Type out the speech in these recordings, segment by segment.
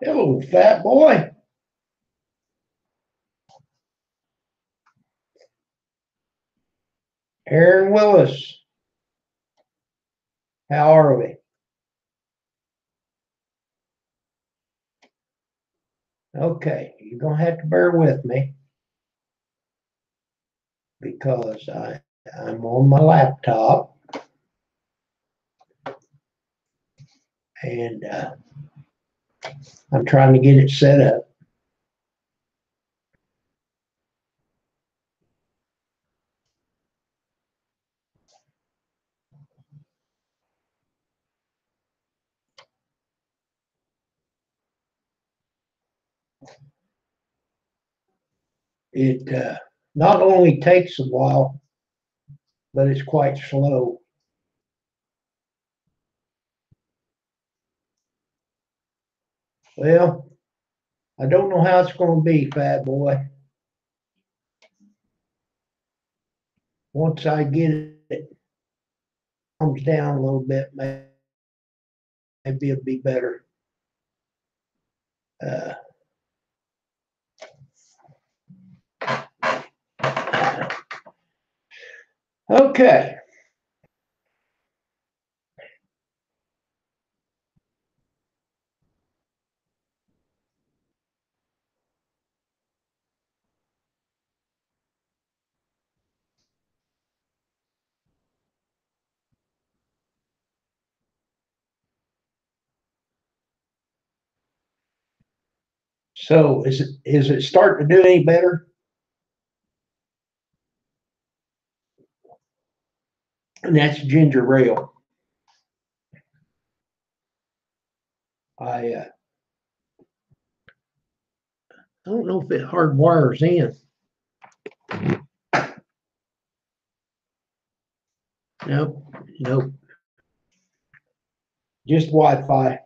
Hello, fat boy. Aaron Willis. How are we? Okay, you're gonna have to bear with me because I'm on my laptop and I'm trying to get it set up. It not only takes a while, but it's quite slow. Well, I don't know how it's going to be, fat boy. Once I get it comes down a little bit, maybe it'll be better. Uh, okay. So is it starting to do any better? And that's ginger ale. I don't know if it hardwires in. Nope, nope. Just Wi-Fi.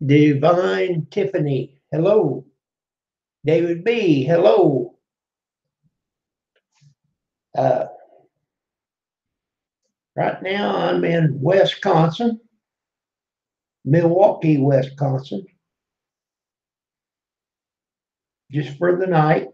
Divine Tiffany, hello. David B, hello. Uh, right now I'm in Wisconsin, Milwaukee, Wisconsin, just for the night.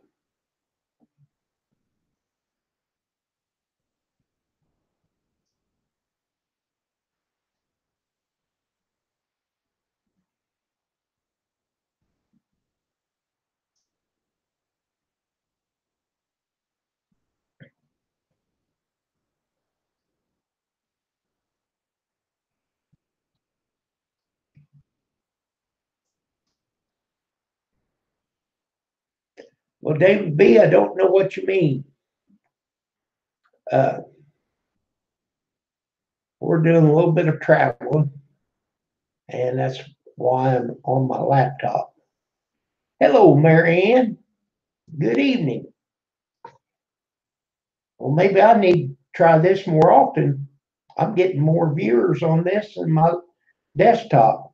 Well, David B, I don't know what you mean. Uh, we're doing a little bit of traveling, and that's why I'm on my laptop. Hello, Marianne. Good evening. Well, maybe I need to try this more often. I'm getting more viewers on this than my desktop.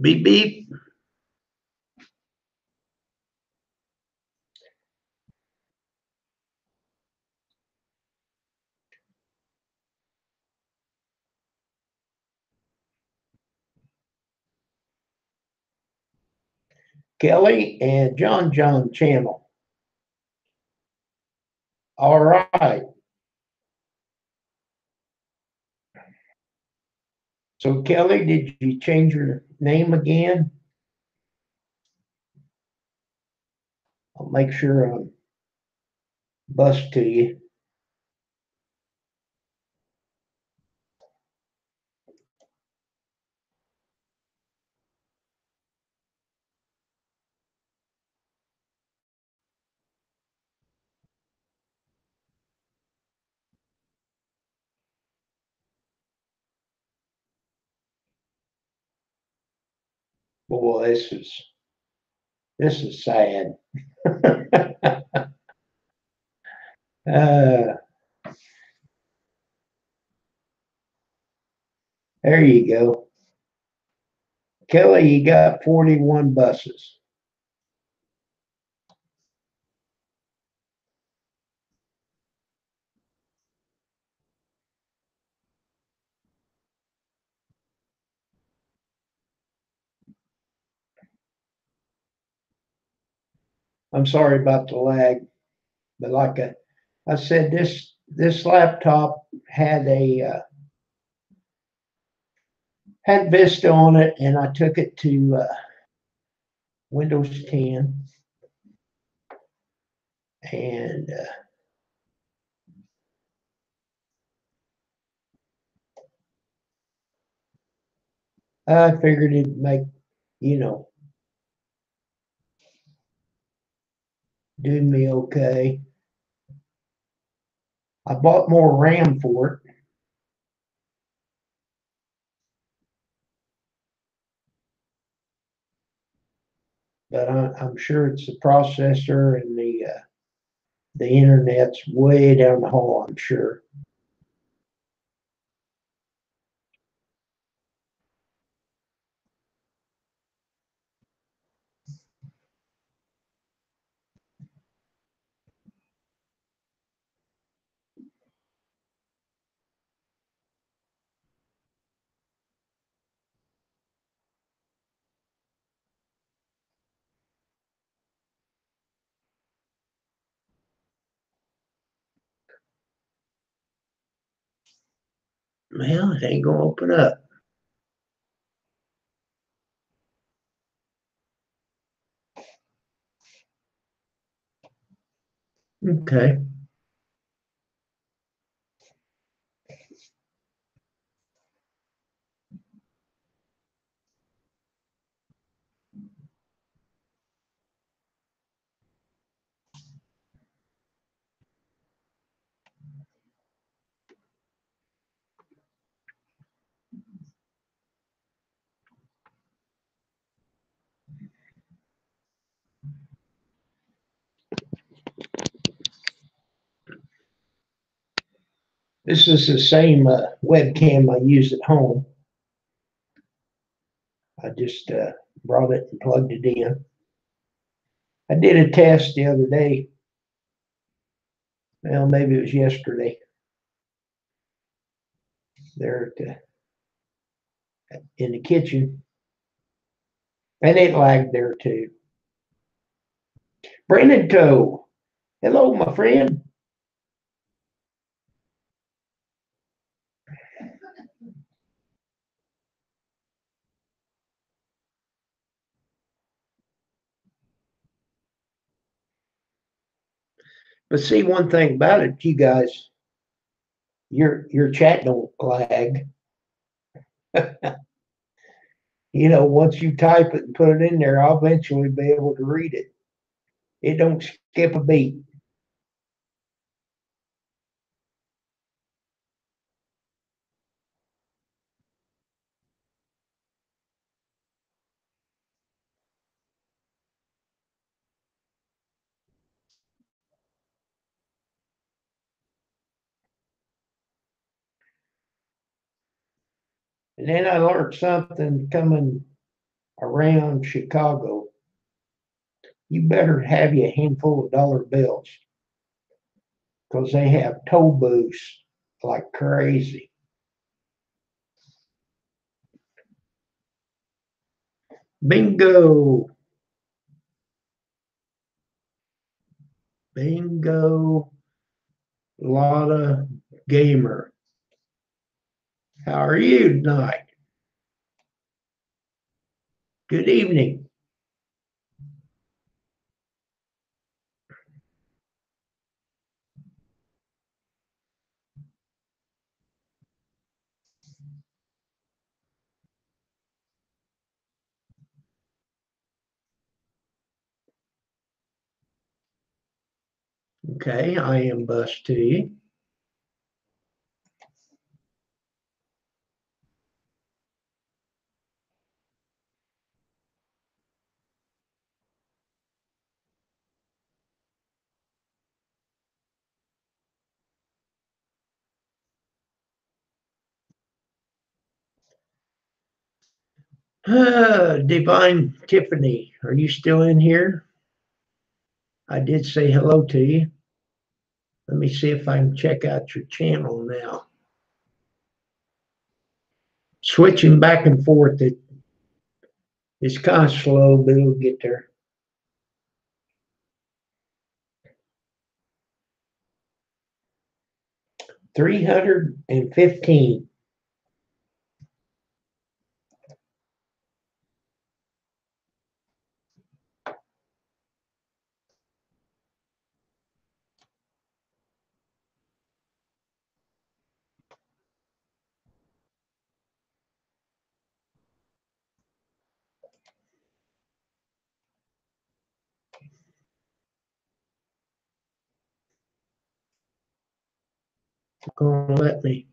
Beep beep. Kelly and John channel. All right. So Kelly, did you change your name again? I'll make sure I bust to you. Boy, this is sad. uh, there you go. Kelly, you got 41 buses. I'm sorry about the lag, but like I said, this laptop had Vista on it, and I took it to Windows 10, and I figured it'd you know, do me okay. I bought more RAM for it, but I'm sure it's the processor and the internet's way down the hall. I'm sure. Well, it ain't gonna open up. Okay. This is the same webcam I use at home. I just brought it and plugged it in. I did a test the other day. Well, maybe it was yesterday. There in the kitchen, and it lagged there too. Brendan Co. Hello, my friend. But see, one thing about it, you guys, your chat don't lag. Once you type it and put it in there, I'll eventually be able to read it. It don't skip a beat. And then I learned something coming around Chicago. You better have you a handful of dollar bills because they have toll booths like crazy. Bingo, bingo, lot of gamer. How are you tonight? Good evening. Okay, I am bus to you. Divine Tiffany, are you still in here? I did say hello to you. Let me see if I can check out your channel now. Switching back and forth, it's kind of slow, but it'll get there. $315. Gonna let me.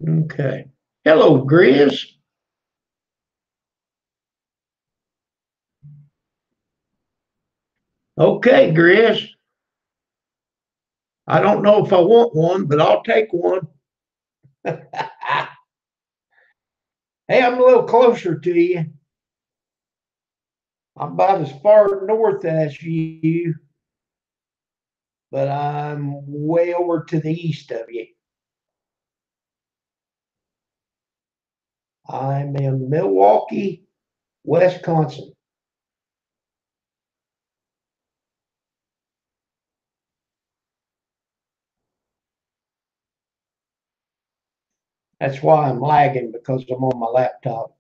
Okay. Hello, Grizz. Okay, Grizz. I don't know if I want one, but I'll take one. Hey, I'm a little closer to you. I'm about as far north as you, but I'm way over to the east of you. I'm in Milwaukee, Wisconsin. That's why I'm lagging because I'm on my laptop.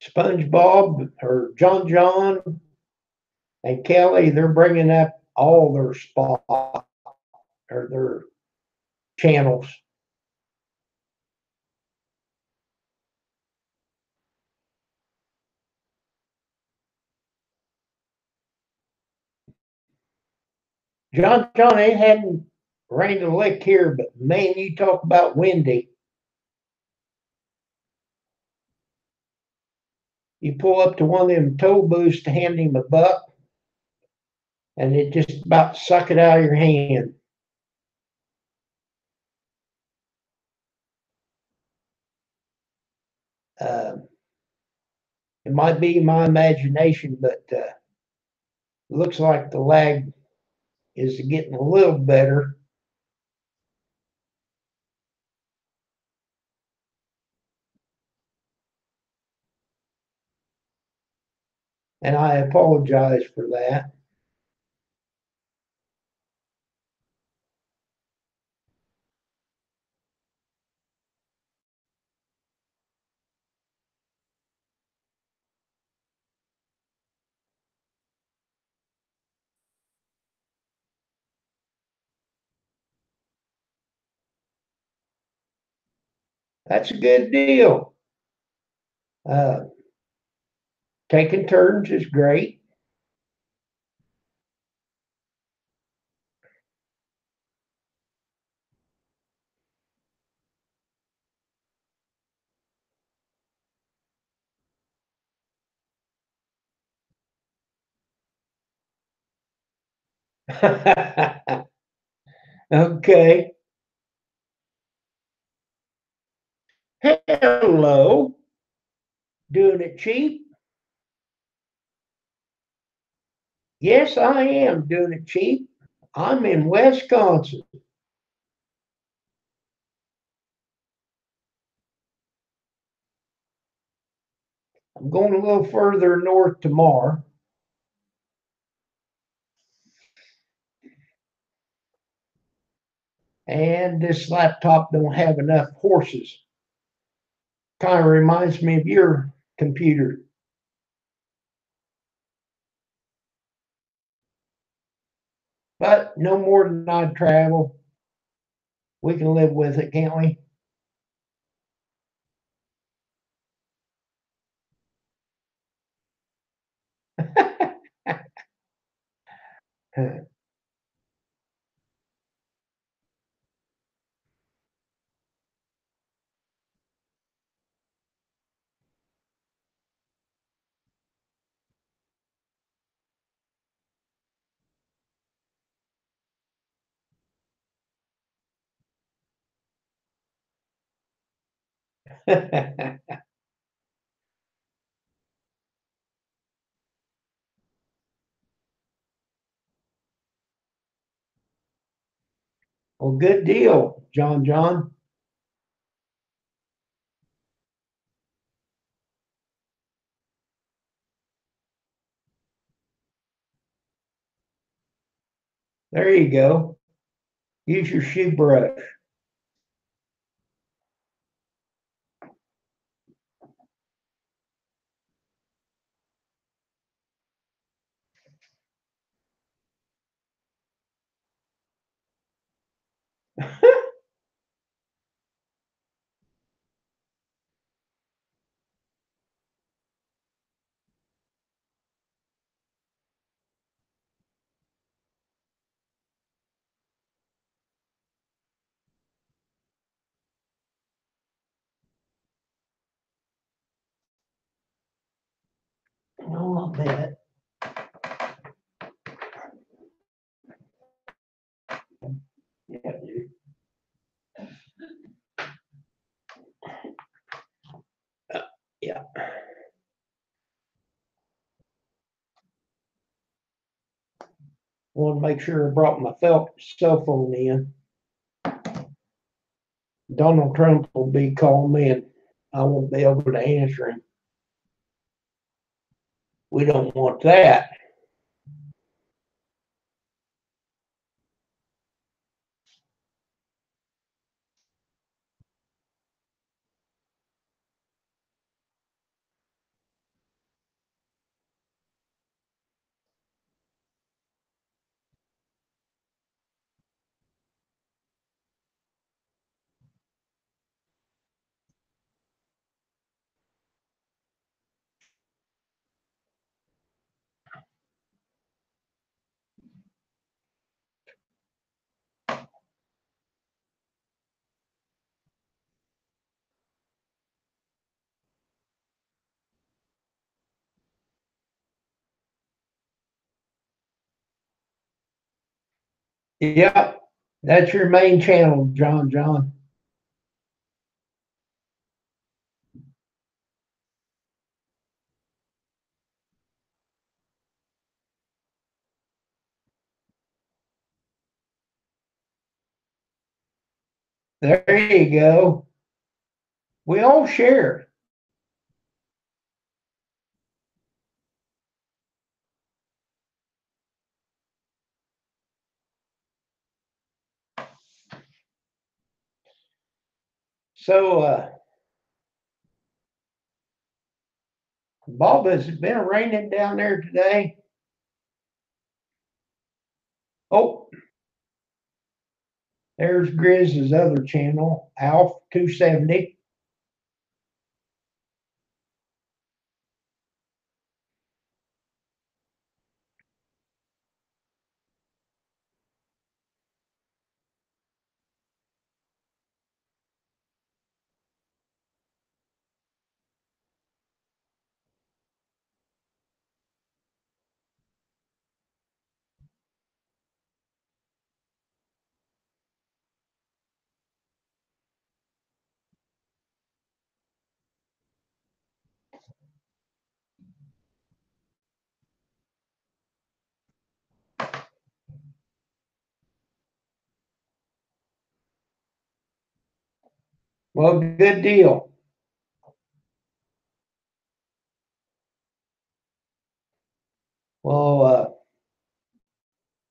SpongeBob or John and Kelly, they're bringing up all their spot or their channels. John, it hadn't rained a lick here, but man, you talk about windy. You pull up to one of them tow booths to hand him a buck, and it just about suck it out of your hand. Uh, it might be my imagination, but looks like the lag is getting a little better. And I apologize for that. That's a good deal. Uh, Taking turns is great. Okay. Hello. Doing it cheap? Yes, I am doing it cheap. I'm in Wisconsin. I'm going a little further north tomorrow. And this laptop don't have enough horses. Kind of reminds me of your computer. But no more than I travel. We can live with it, can't we? Well, good deal, John John. There you go. Use your shoe brush. No, I bet. Yeah, dude. Yeah. Want to make sure I brought my cell phone in. Donald Trump will be calling me and I won't be able to answer him. We don't want that. Yep. That's your main channel, John John. There you go. We all share. So, Bob, has it been raining down there today? Oh, there's Grizz's other channel, Alf 270. Well, good deal. Well,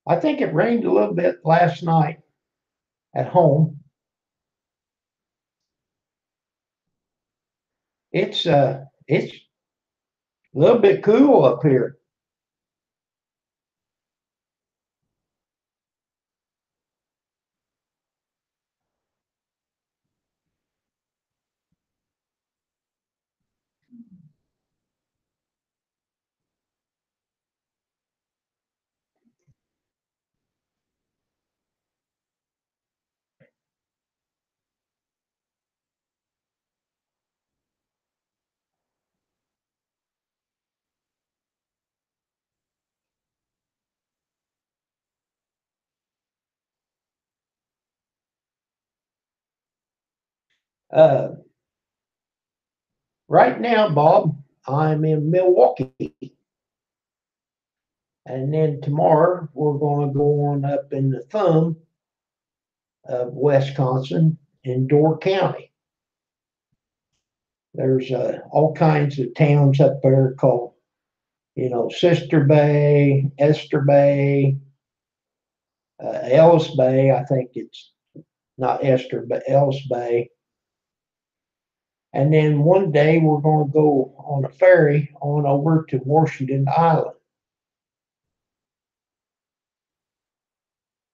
I think it rained a little bit last night at home. it's a little bit cool up here. Uh, right now, Bob, I'm in Milwaukee, and then tomorrow we're going to go on up in the thumb of Wisconsin in Door County. There's all kinds of towns up there called, Sister Bay, Esther Bay, Ellis Bay. I think it's not Esther, but Ellis Bay. And then one day we're going to go on a ferry on over to Washington Island.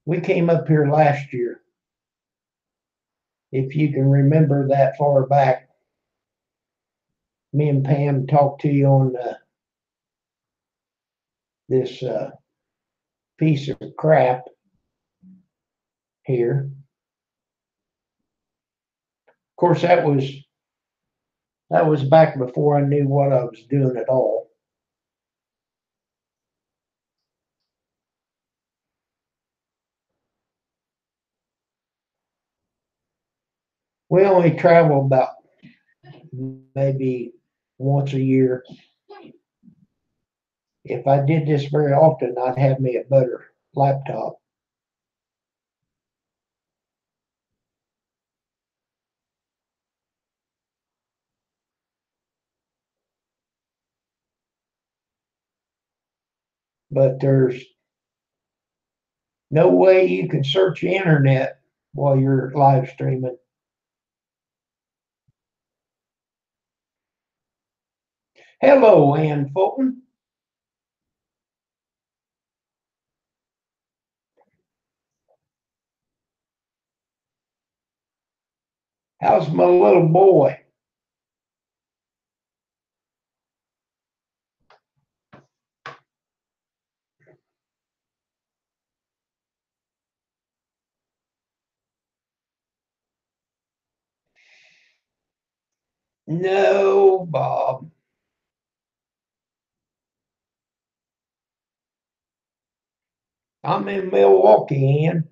We came up here last year, if you can remember that far back. Me and Pam talked to you on this piece of crap here. Of course, that was back before I knew what I was doing at all. We only travel about maybe once a year. If I did this very often, I'd have me a better laptop. But there's no way you can search the internet while you're live streaming. Hello, Ann Fulton. How's my little boy? No, Bob. I'm in Milwaukee, Ann.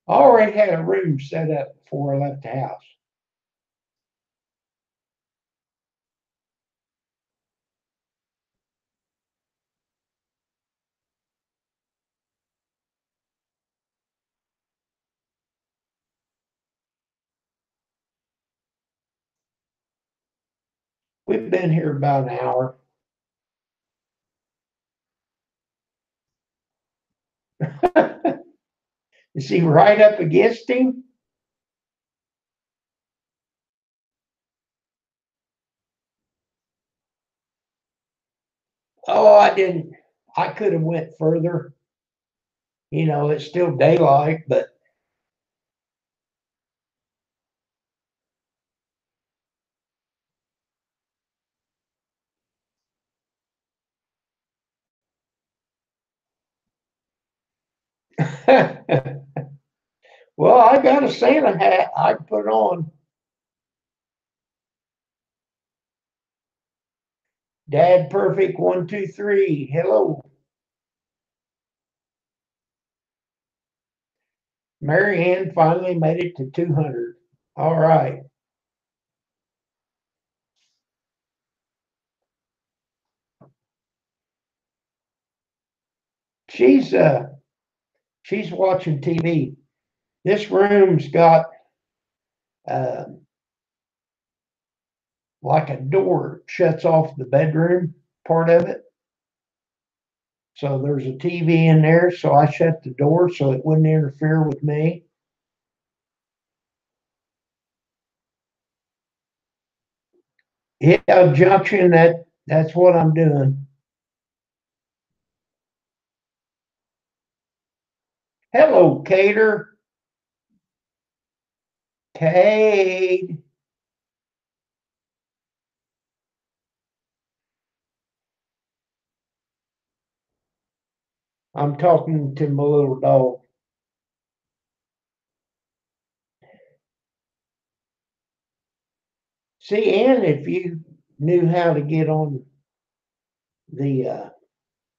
I already had a room set up before I left the house. We've been here about an hour. Is he right up against him? Oh, I didn't. I could have went further. It's still daylight, but well, I got a Santa hat I can put on. Dad Perfect 123. Hello. Mary Ann finally made it to 200. All right. She's uh she's watching TV. This room's got uh, like a door shuts off the bedroom part of it. So there's a TV in there. So I shut the door so it wouldn't interfere with me. Yeah, Junction, that's what I'm doing. Hello, Cater. Cade. I'm talking to my little dog. See, and if you knew how to get on the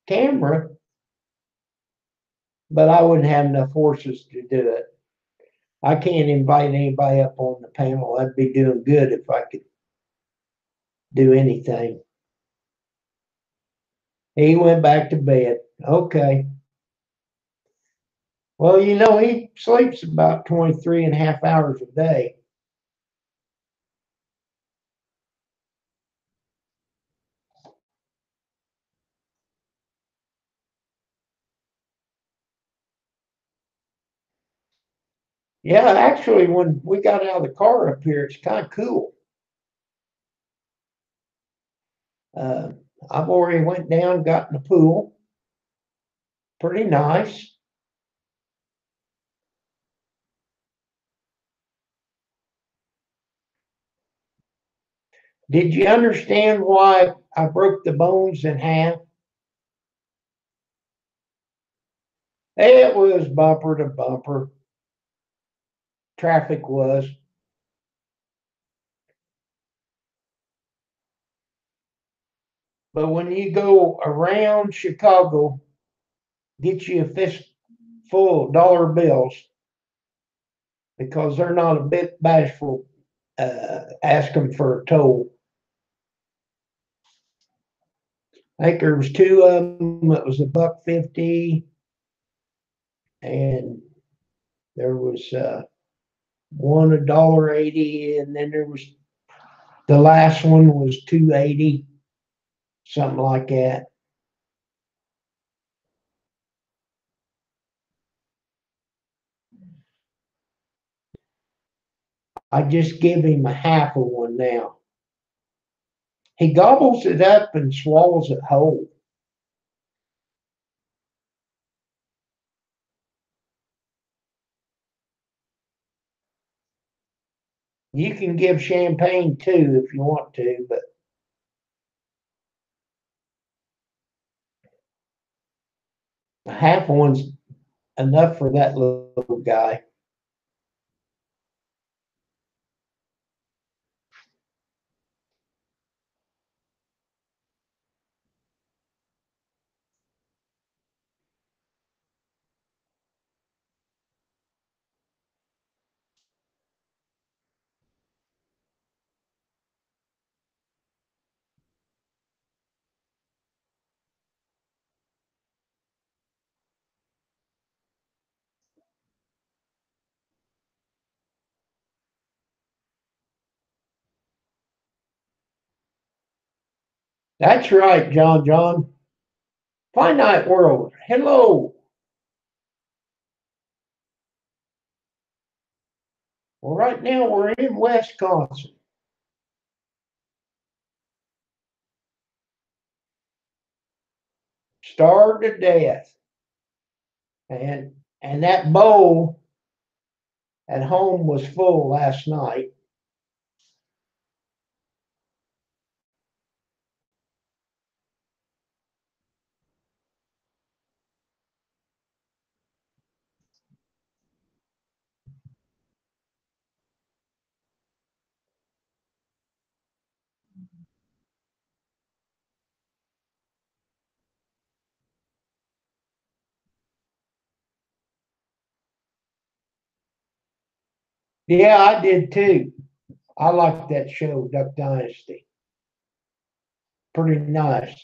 camera, but I wouldn't have enough horses to do it. I can't invite anybody up on the panel. I'd be doing good if I could do anything. He went back to bed. Okay. Well, he sleeps about 23 and a half hours a day. Yeah, actually, when we got out of the car up here, it's kind of cool. Uh, I've already went down, got in the pool. Pretty nice. Did you understand why I broke the bones in half? It was bumper to bumper. Traffic was. But when you go around Chicago, get you a fistful of dollar bills because they're not a bit bashful. Ask them for a toll. I think there was two of them. It was $1.50, and there was one $1.80, and then there was the last one was $2.80, something like that. I just give him a half of one now. He gobbles it up and swallows it whole. You can give champagne too if you want to, but a half one's enough for that little guy. That's right, John John. Finite world. Hello. Well, right now we're in Wisconsin. Starved to death. And that bowl at home was full last night. Yeah, I did too. I like that show, Duck Dynasty. Pretty nice.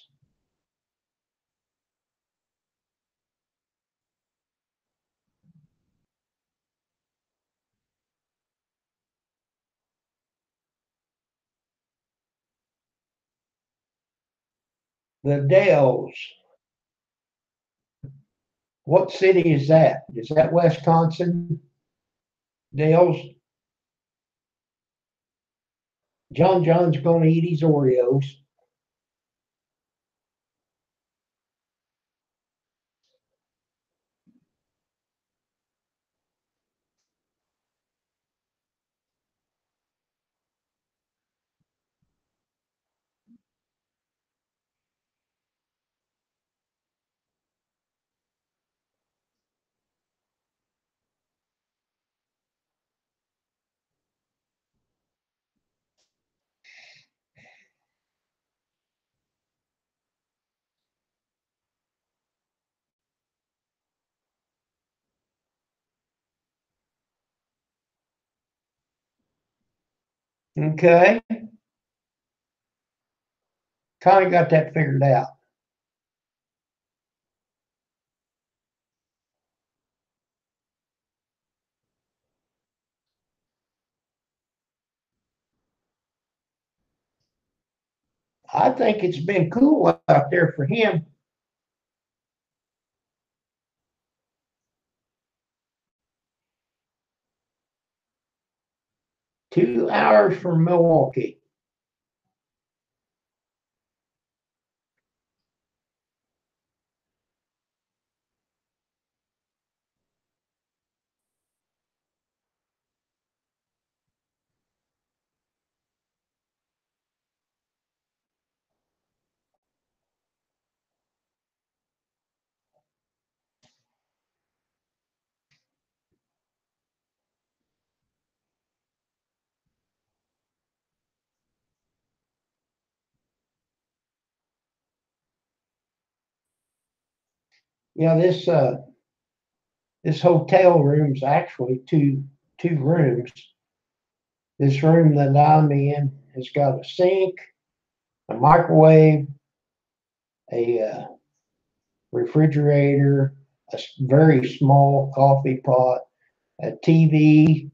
The Dells. What city is that? Is that Wisconsin? Dells? John's gonna eat his Oreos. Okay, kind of got that figured out. I think it's been cool out there for him. 2 hours from Milwaukee. Yeah, this hotel room's actually two rooms. This room that I'm in has got a sink, a microwave, a refrigerator, a very small coffee pot, a TV,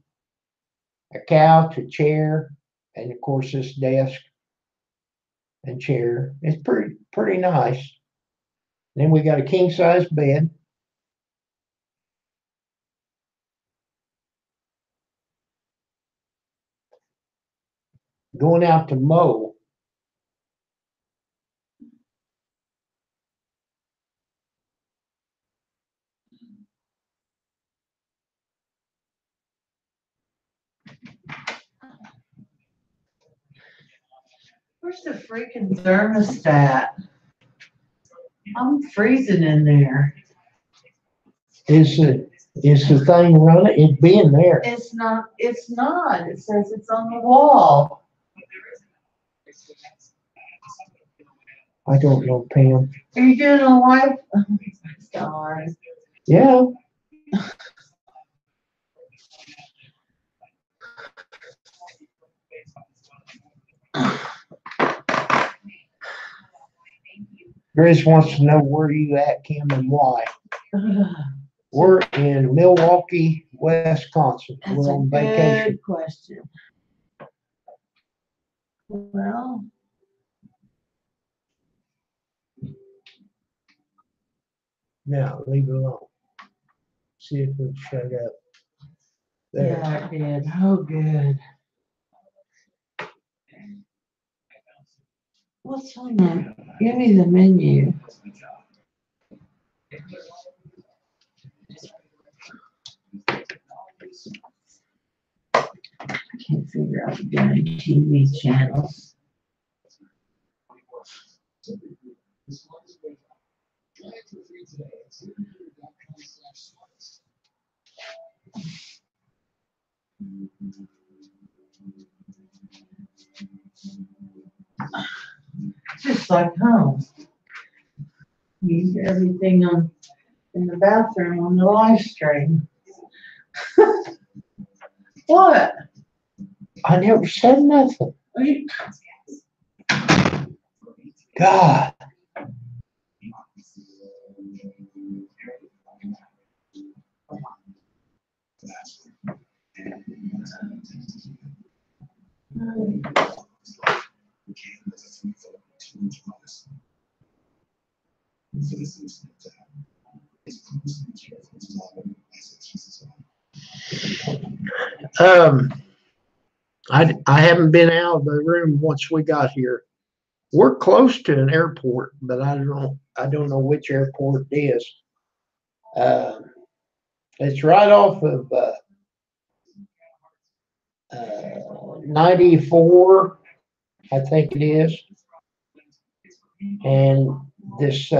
a couch, a chair, and of course this desk and chair. It's pretty nice. Then we got a king size bed. Going out to mow. Where's the freaking thermostat? I'm freezing in there. Is the thing running? It's being there. It's not. It's not. It says it's on the wall. I don't know, Pam. Are you doing a live? Darn. Yeah. Grace wants to know where you at, Kim, and why. We're in Milwaukee, Wisconsin. That's We're a on vacation. good question. Well, Now, leave it alone. See if it'll shut up. There. yeah, it did. Oh, good. What's on there? Give me the menu. I can't figure out the damn TV channels. Just like home. Use everything on in the bathroom on the live stream. What? I never said nothing. Are you, God. Um, I haven't been out of the room once we got here. We're close to an airport, but I don't know which airport it is. Uh, it's right off of 94, I think it is, and this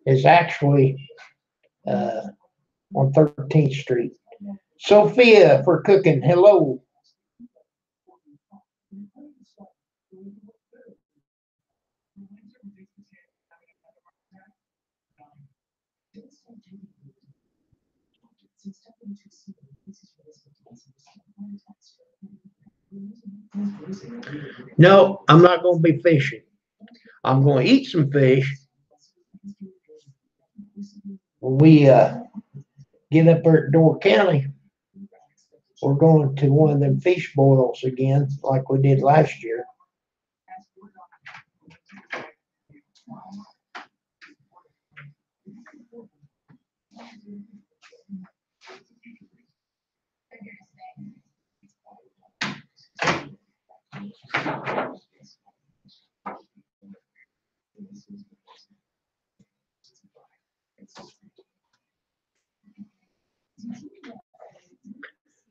is actually uh, on 13th Street. Sophia for cooking. Hello. No, I'm not going to be fishing. I'm going to eat some fish when we get up there at Door County. We're going to one of them fish boils again, like we did last year.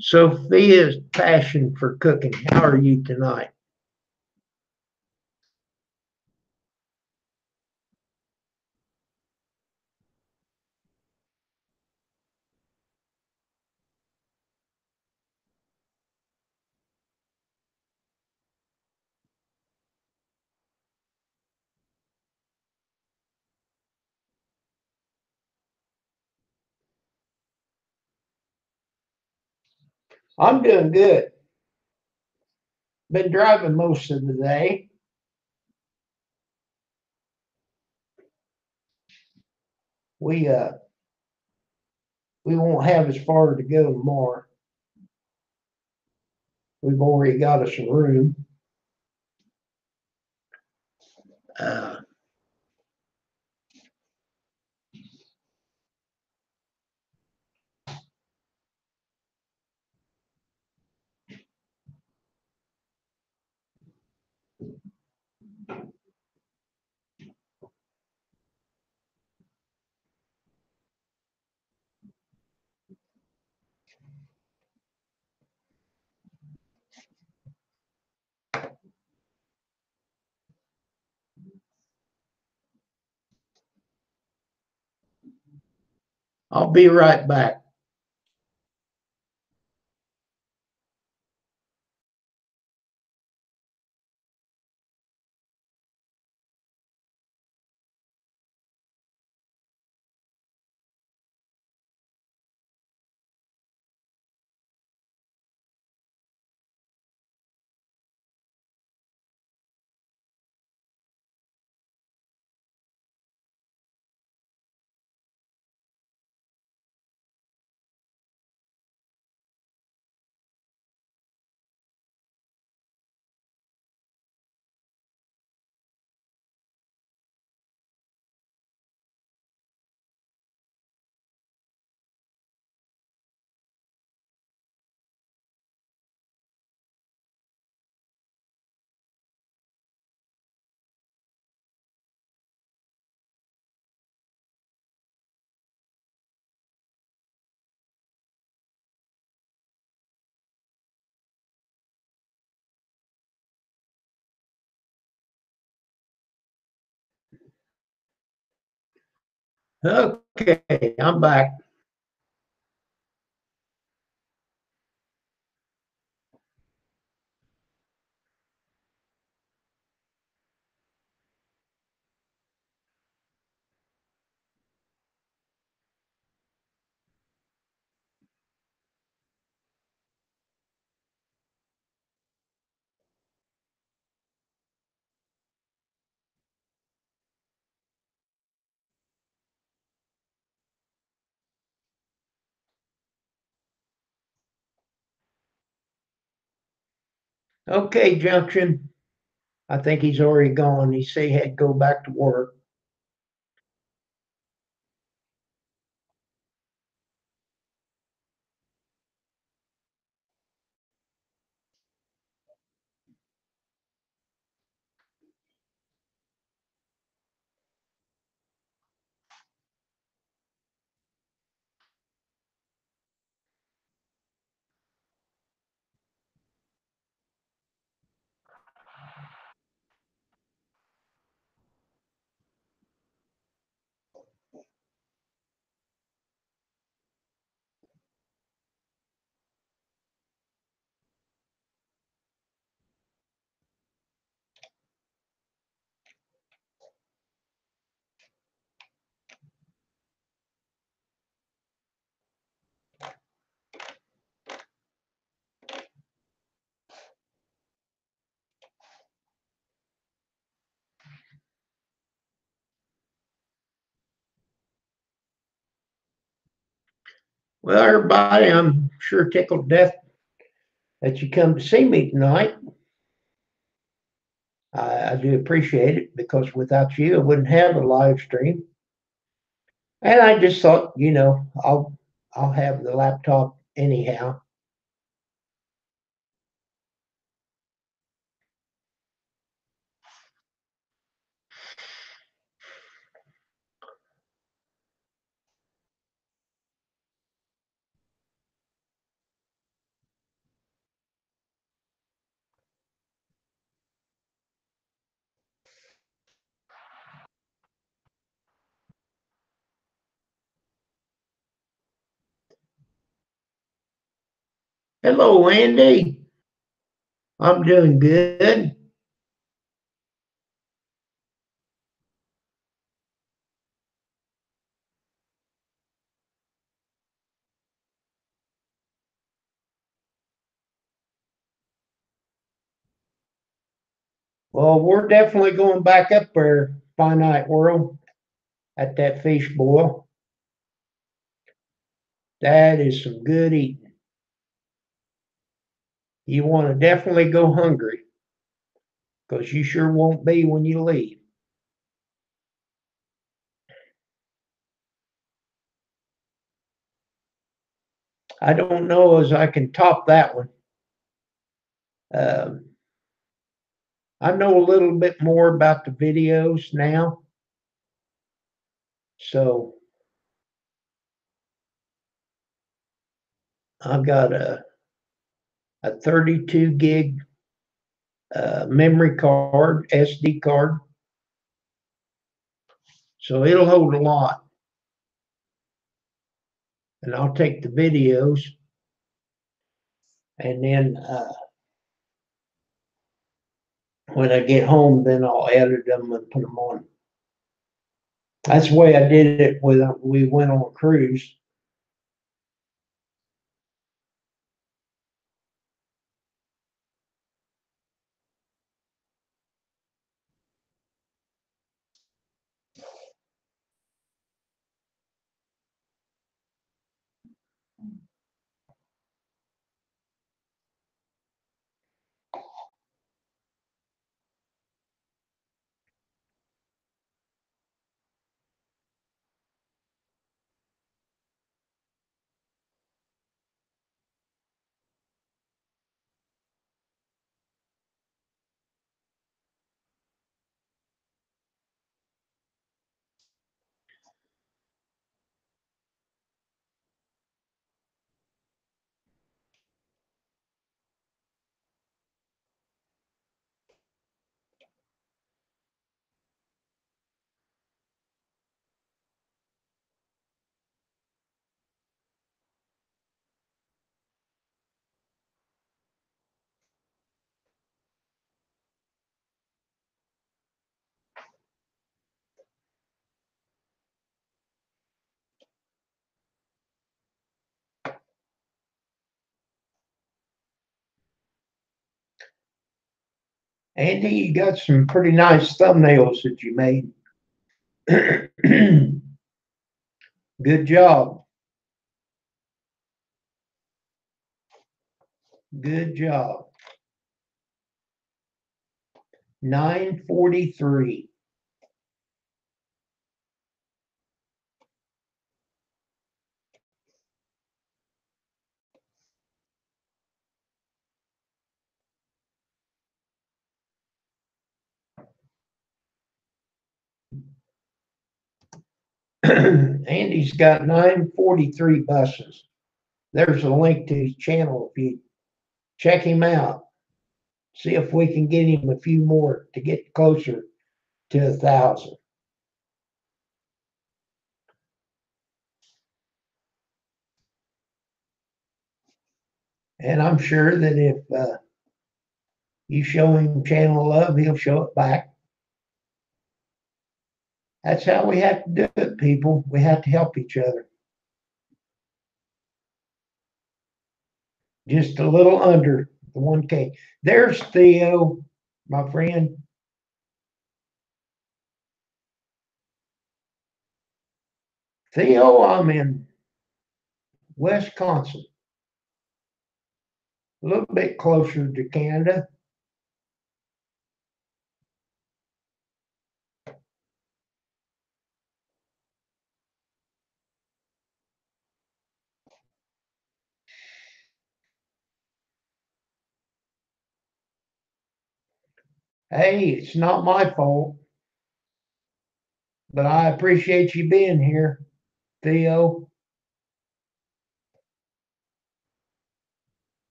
Sophia's passion for cooking. How are you tonight? I'm doing good. Been driving most of the day. We uh we won't have as far to go tomorrow. We've already got us a room. Uh, I'll be right back. Okay, I'm back. Okay, Junction. I think he's already gone. He said he had to go back to work. Well, everybody, I'm sure tickled to death that you come to see me tonight. I do appreciate it because without you, I wouldn't have a live stream. And I just thought, I'll have the laptop anyhow. Hello, Andy. I'm doing good. Well, we're definitely going back up there, Finite World, at that fish boil. That is some good eating. You want to definitely go hungry because you sure won't be when you leave. I don't know as I can top that one. Um, I know a little bit more about the videos now. So I've got a 32 gig memory card, SD card. So it'll hold a lot. And I'll take the videos and then when I get home, then I'll edit them and put them on. That's the way I did it when we went on a cruise. Andy, you got some pretty nice thumbnails that you made. Good job. Good job. 9:43. Andy's got 943 buses. There's a link to his channel if you check him out. See if we can get him a few more to get closer to 1,000. And I'm sure that if you show him channel love, he'll show it back. That's how we have to do it, people. We have to help each other. Just a little under the 1K. There's Theo, my friend. Theo, I'm in Wisconsin, a little bit closer to Canada. Hey, it's not my fault, but I appreciate you being here, Theo.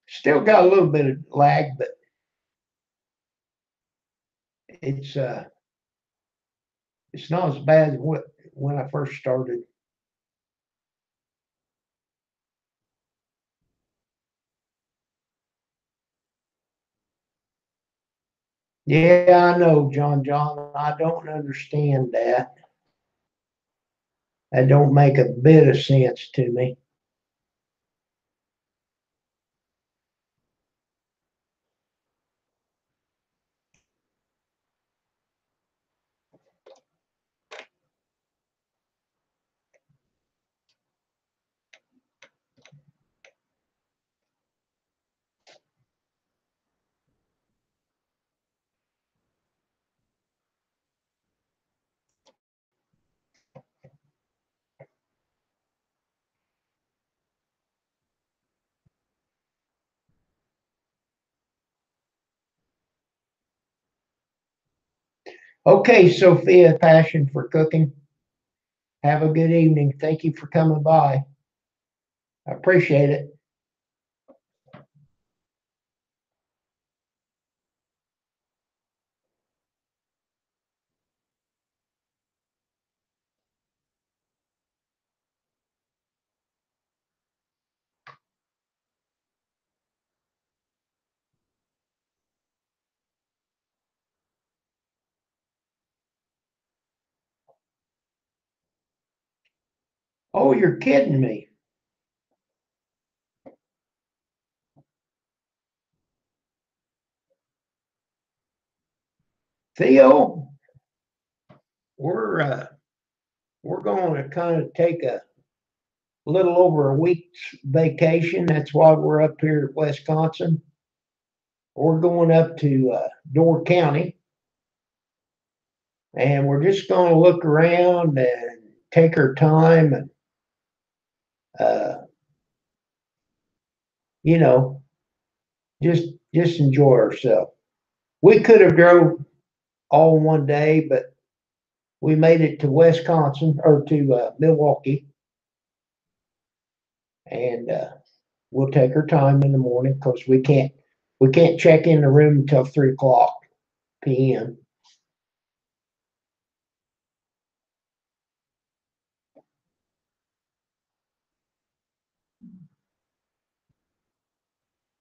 Still got a little bit of lag, but it's uh it's not as bad as what when I first started. Yeah, I know, John. I don't understand that. That don't make a bit of sense to me. Okay, Sophia, passion for cooking. Have a good evening. Thank you for coming by. I appreciate it. Oh, you're kidding me. Theo, we're uh, we're going to kind of take a little over a week's vacation. That's why we're up here at Wisconsin. We're going up to Door County, and we're just going to look around and take our time and uh, you know just just enjoy ourselves. We could have drove all in one day, but we made it to Wisconsin or to Milwaukee, and we'll take our time in the morning because we can't check in the room until 3 o'clock p.m.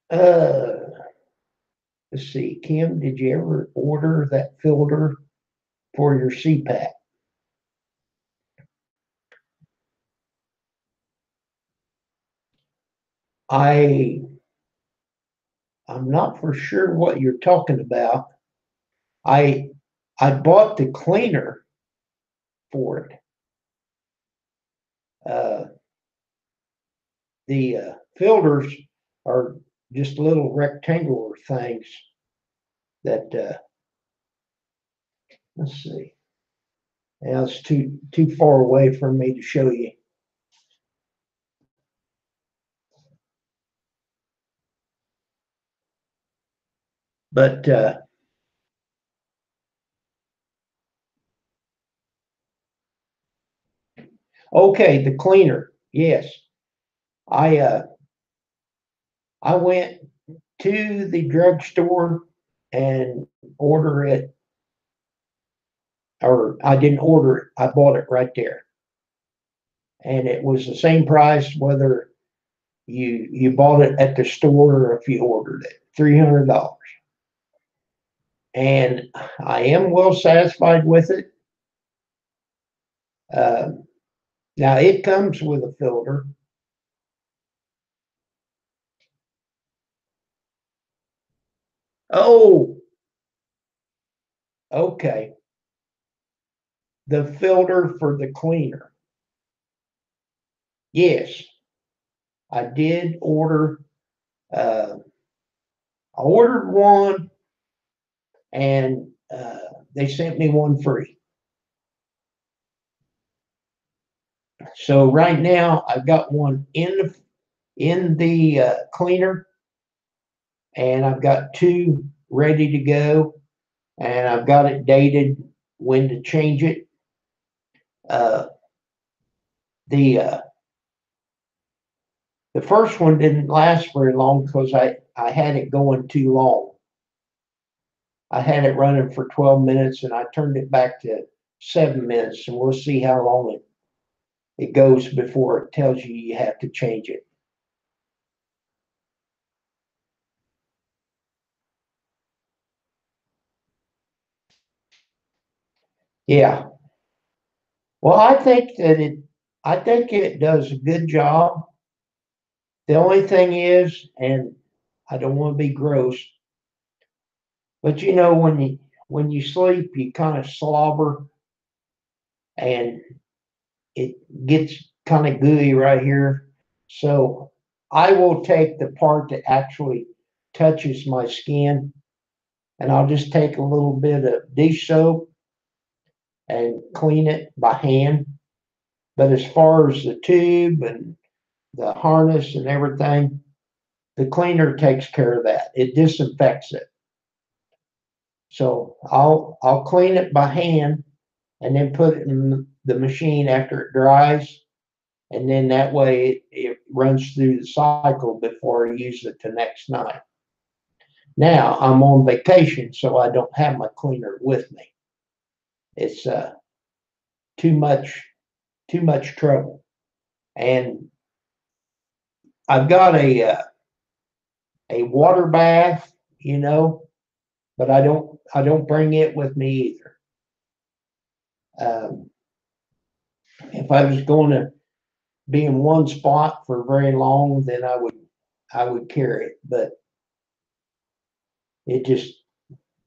Uh, let's see, Kim, did you ever order that filter for your CPAP? I I'm not for sure what you're talking about. I I bought the cleaner for it. Uh, the filters are just little rectangular things that let's see. Now it's too far away for me to show you. But okay, the cleaner. Yes, I uh, I went to the drugstore and order it, or I didn't order it. I bought it right there, and it was the same price whether you bought it at the store or if you ordered it. $300. and I am well satisfied with it. Uh, Now it comes with a filter. Oh, okay. The filter for the cleaner. Yes, I did order. I ordered one, and they sent me one free. So right now I've got one in the cleaner, and I've got two ready to go, and I've got it dated when to change it. Uh, the the first one didn't last very long because I had it going too long. I had it running for 12 minutes and I turned it back to 7 minutes, and we'll see how long it goes before it tells you you have to change it. Yeah. Well, I think it does a good job. The only thing is, and I don't want to be gross, but when you sleep, you kind of slobber and it gets kind of gooey right here. So I will take the part that actually touches my skin, and I'll just take a little bit of dish soap and clean it by hand. But as far as the tube and the harness and everything, the cleaner takes care of that. It disinfects it. So I'll clean it by hand and then put it in the machine after it dries, and then that way it runs through the cycle before I use it the next night. Now I'm on vacation, so I don't have my cleaner with me. It's too much too much trouble, and I've got a water bath, but I don't bring it with me either. If I was going to be in one spot for very long, then I would carry it, but it just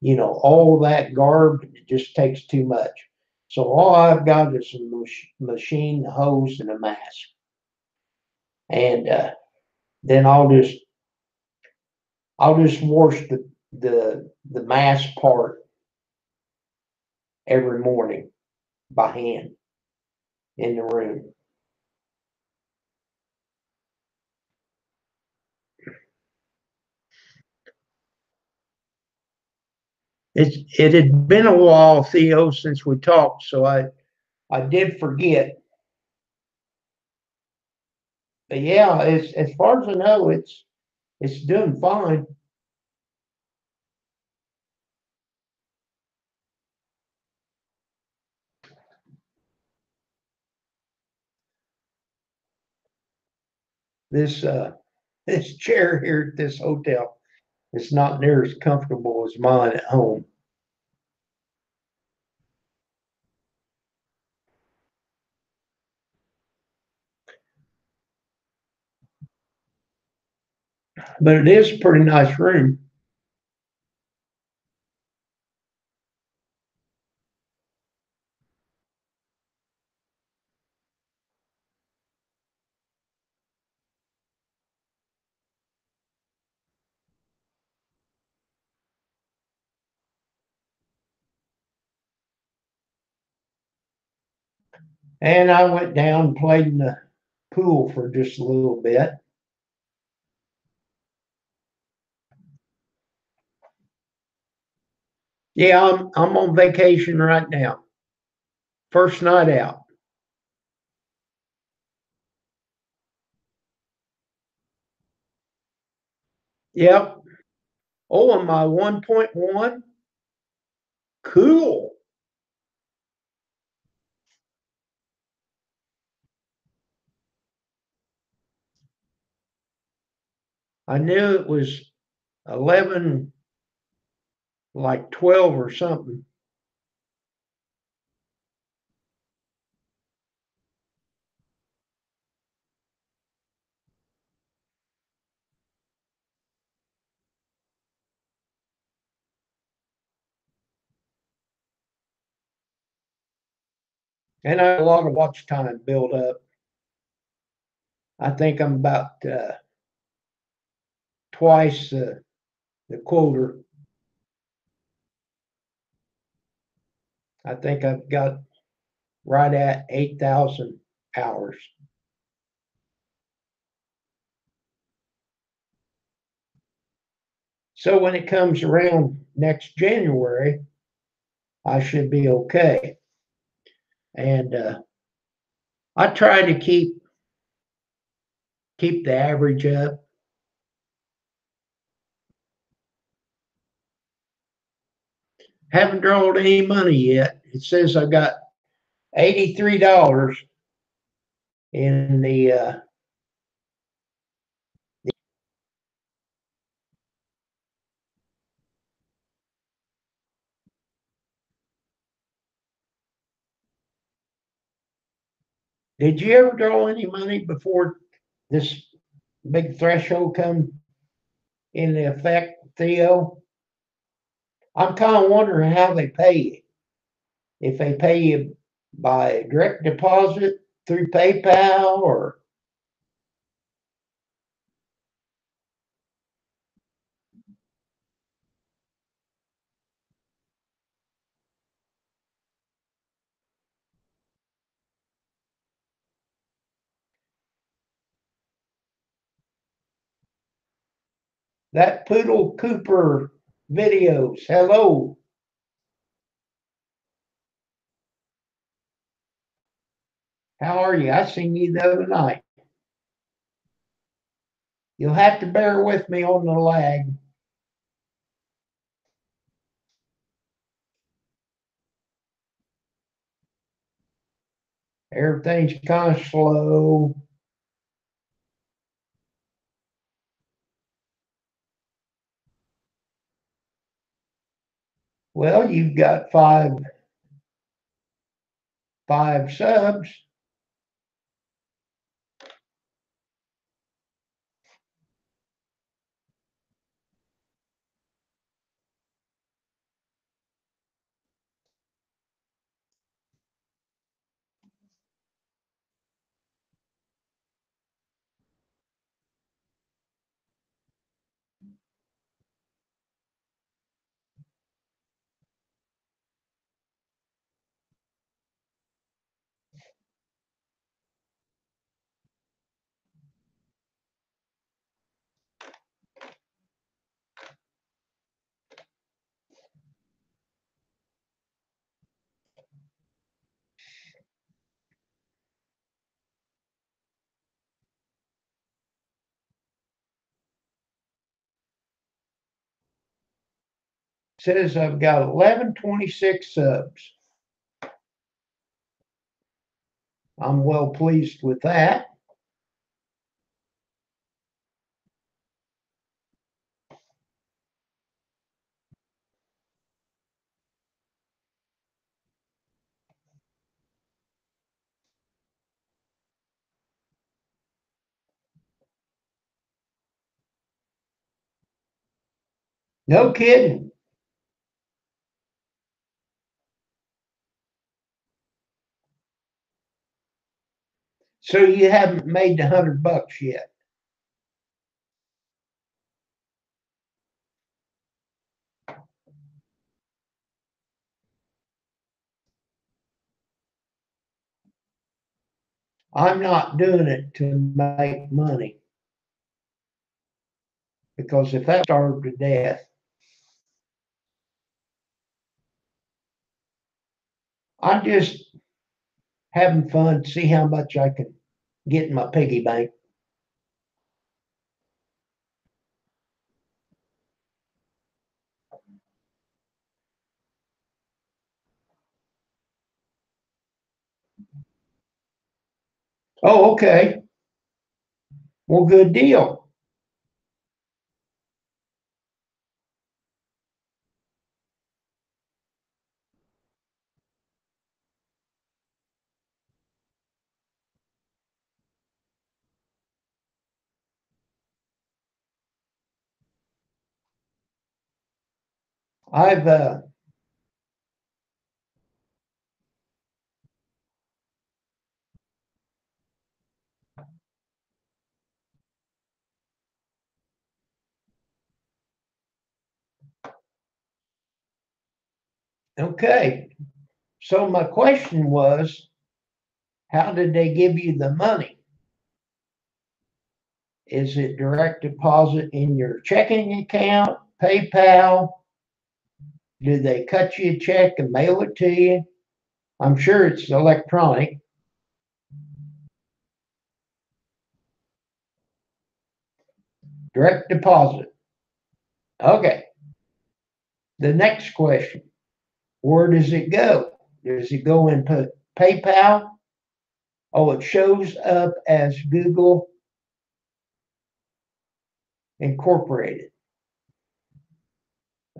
all that garb, it just takes too much. So all I've got is a machine, a hose, and a mask, and then I'll just wash the mask part every morning by hand in the room. It had been a while, Theo, since we talked, so I did forget. But yeah, as far as I know, it's doing fine. This this chair here at this hotel is not near as comfortable as mine at home. But it is a pretty nice room. And I went down and played in the pool for just a little bit. Yeah, I'm on vacation right now. First night out. Yep. Oh, am I 1.1? Cool. I knew it was 11 like 12 or something. And I have a lot of watch time built up. I think I'm about twice the quota. I think I've got right at 8,000 hours. So when it comes around next January, I should be okay. And I try to keep the average up. Haven't drawn any money yet. It says I got $83 in the. Did you ever draw any money before this big threshold come into effect, Theo? I'm kind of wondering how they pay you. If they pay you by direct deposit through PayPal or that Poodle Cooper videos. Hello. How are you? I seen you the other night. You'll have to bear with me on the lag. Everything's kind of slow. Well, you've got five subs. Says I've got 1126 subs. I'm well pleased with that. No kidding. So you haven't made the $100 yet. I'm not doing it to make money because if I starve to death, I'm just having fun, see how much I can get in my piggy bank. Oh, okay. Well, good deal. I've okay. So my question was, how did they give you the money? Is it direct deposit in your checking account, PayPal? Do they cut you a check and mail it to you? I'm sure it's electronic. Direct deposit. Okay. The next question, where does it go? Does it go into PayPal? Oh, it shows up as Google Incorporated.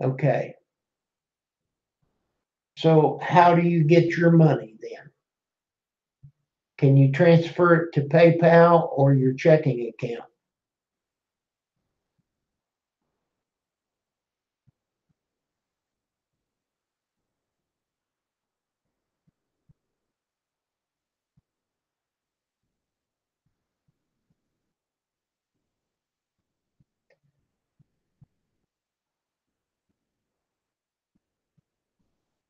Okay. So how do you get your money then? Can you transfer it to PayPal or your checking account?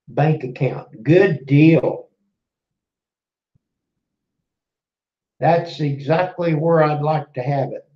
Bank account. Good deal. That's exactly where I'd like to have it.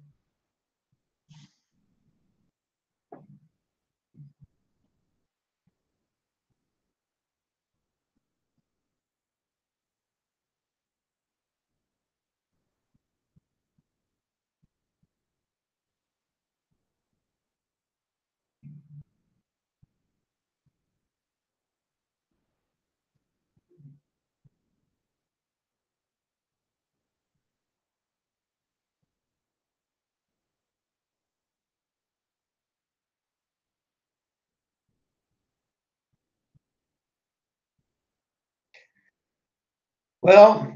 Well,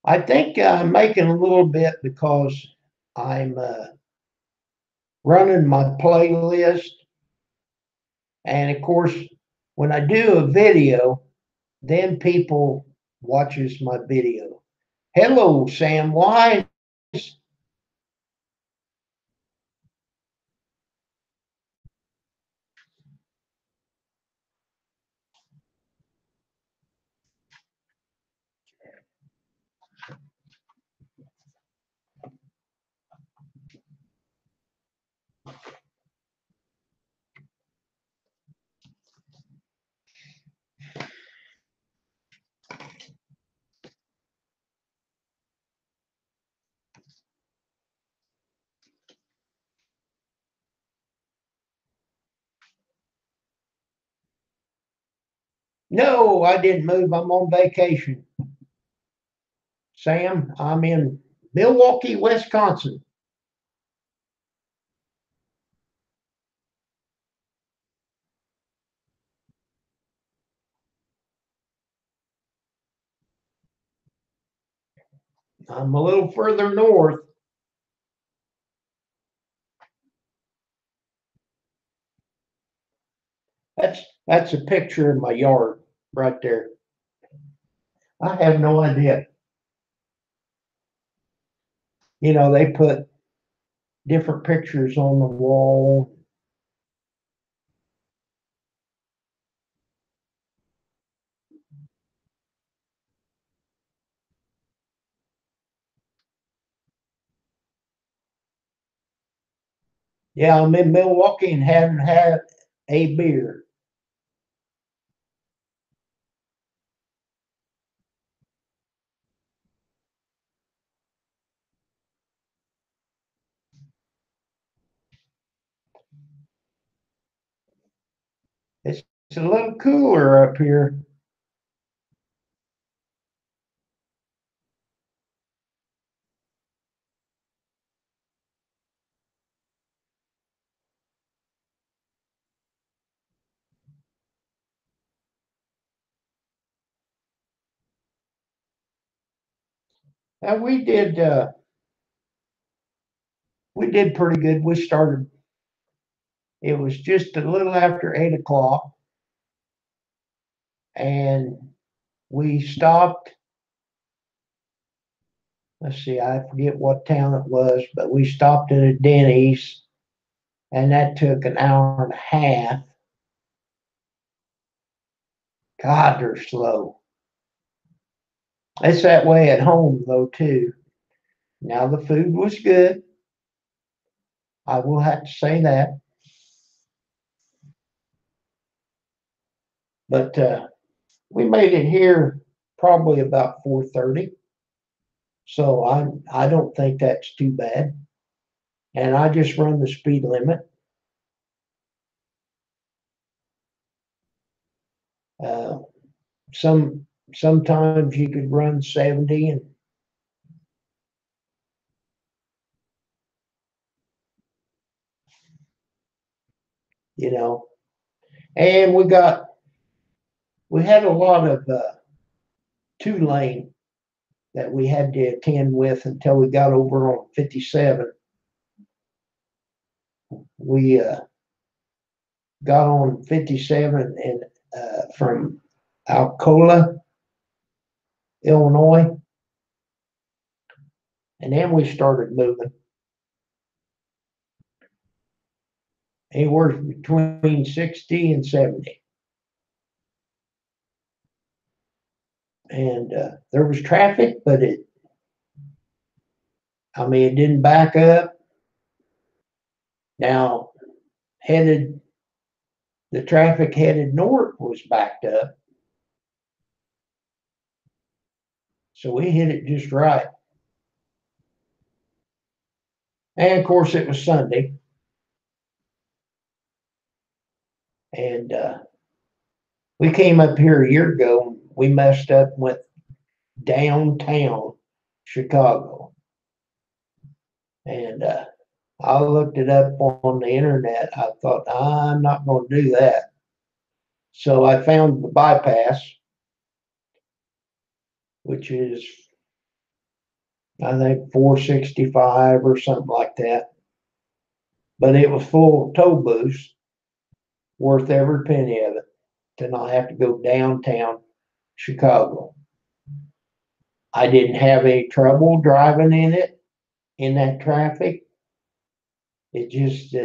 I think I'm making a little bit because I'm running my playlist. And of course, when I do a video, then people watches my video. Hello, Sam Wise. No, I didn't move. I'm on vacation. Sam, I'm in Milwaukee, Wisconsin. I'm a little further north. That's a picture of my yard right there. I have no idea. They put different pictures on the wall. Yeah, I'm in Milwaukee and haven't had a beer. It's a little cooler up here. And we did pretty good. We started It was just a little after 8 o'clock, and we stopped. Let's see, I forget what town it was, but we stopped at a Denny's, and that took an hour and a half. God, they're slow. It's that way at home, though, too. Now, the food was good. I will have to say that. But we made it here probably about 4:30. So I don't think that's too bad. And I just run the speed limit. Uh, sometimes you could run 70, and you know, and we had a lot of 2 lane that we had to attend with until we got over on 57. We got on 57 and from Alcola, Illinois, and then we started moving anywhere between 60 and 70. And there was traffic, but it didn't back up. Now, the traffic headed north was backed up. So we hit it just right. And of course, it was Sunday. And we came up here a year ago. We messed up and went downtown Chicago. And I looked it up on the internet. I thought, I'm not going to do that. So I found the bypass, which is, I think, 465 or something like that. But it was full of toll booths, worth every penny of it, to not have to go downtown Chicago. I didn't have any trouble driving in it, in that traffic. It just,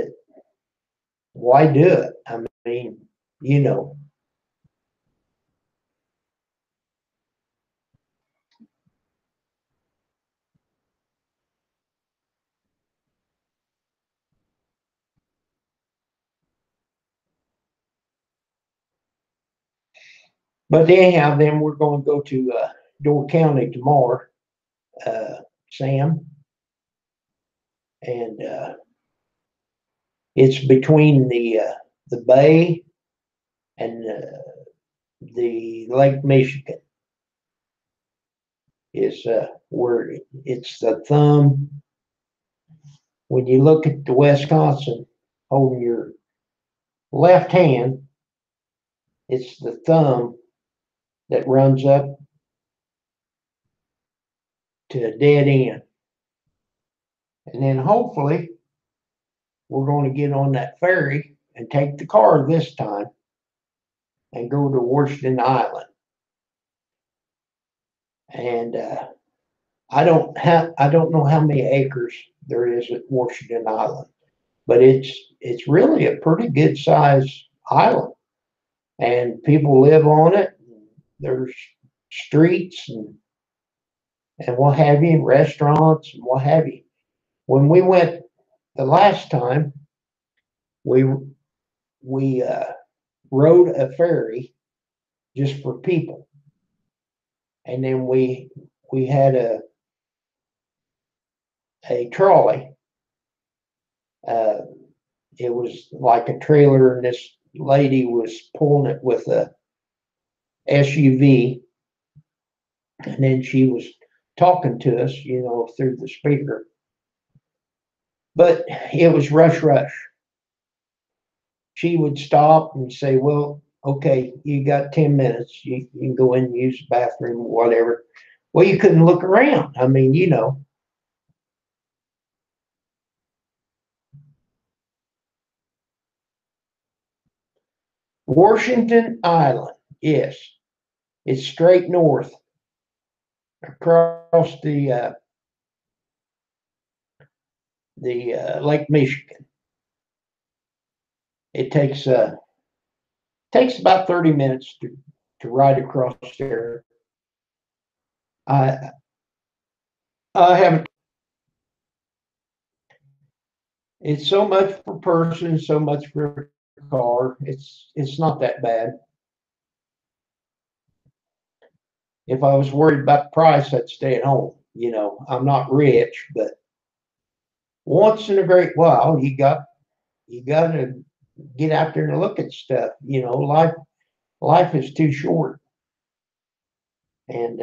why do it? I mean, you know. But anyhow, then we're going to go to Door County tomorrow, Sam, and it's between the bay and the Lake Michigan. Is where it's the thumb. When you look at the Wisconsin, holding your left hand, it's the thumb that runs up to a dead end. And then hopefully we're going to get on that ferry and take the car this time and go to Washington Island. And I don't know how many acres there is at Washington Island, but it's really a pretty good size island, and people live on it. There's streets and what have you, restaurants and what have you. When we went the last time, we rode a ferry just for people, and then we had a trolley. Uh, it was like a trailer, and this lady was pulling it with a SUV, and then she was talking to us, through the speaker. But it was rush. She would stop and say, "Well, okay, you got 10 minutes. You can go in and use the bathroom or whatever." Well, you couldn't look around. I mean, Washington Island, yes. It's straight north across the Lake Michigan. It takes about 30 minutes to ride across there. I I haven't. It's so much per person, so much for a car. It's not that bad. If I was worried about the price, I'd stay at home. I'm not rich, but once in a great while, you got to get out there and look at stuff. Life is too short, and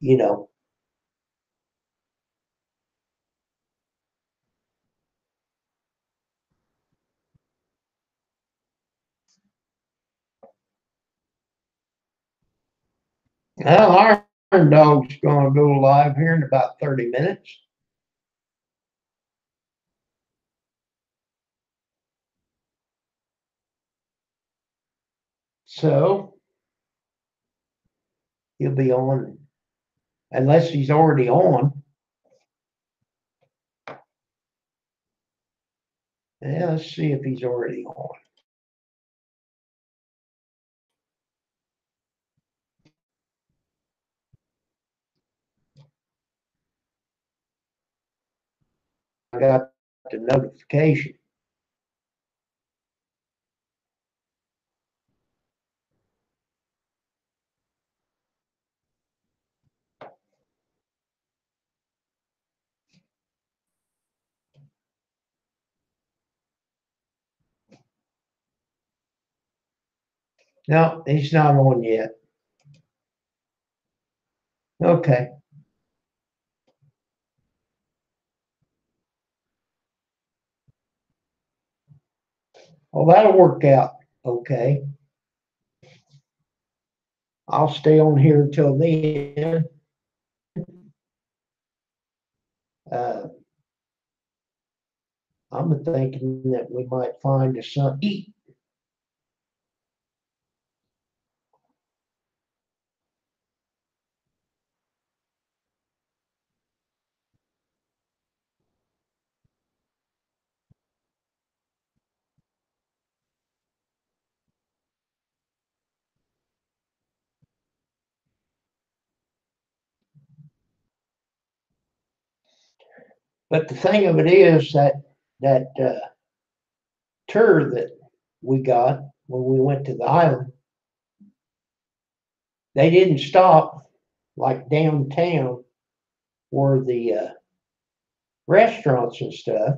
you know. Well, Iron Dog's gonna go live here in about 30 minutes. So he'll be on unless he's already on. Yeah, let's see if he's already on. I got the notification. No, he's not on yet. Okay. Well, that'll work out. Okay. I'll stay on here until then. Uh, I'm thinking that we might find us something to eat. But the thing of it is that tour that we got when we went to the island, they didn't stop like downtown where the restaurants and stuff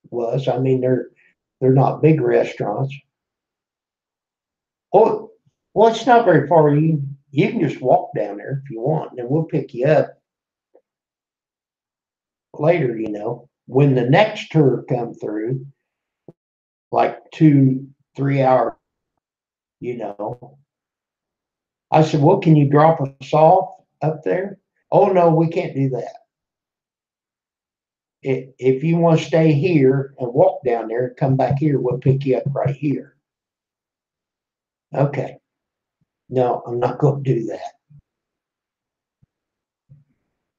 was. I mean, they're not big restaurants. Oh, well, it's not very far. You can just walk down there if you want, and then we'll pick you up later. When the next tour come through, like 2, 3 hours. You know, I said, well, can you drop us off up there? Oh no, we can't do that. If you want to stay here and walk down there and come back here, we'll pick you up right here. Okay. No, I'm not going to do that.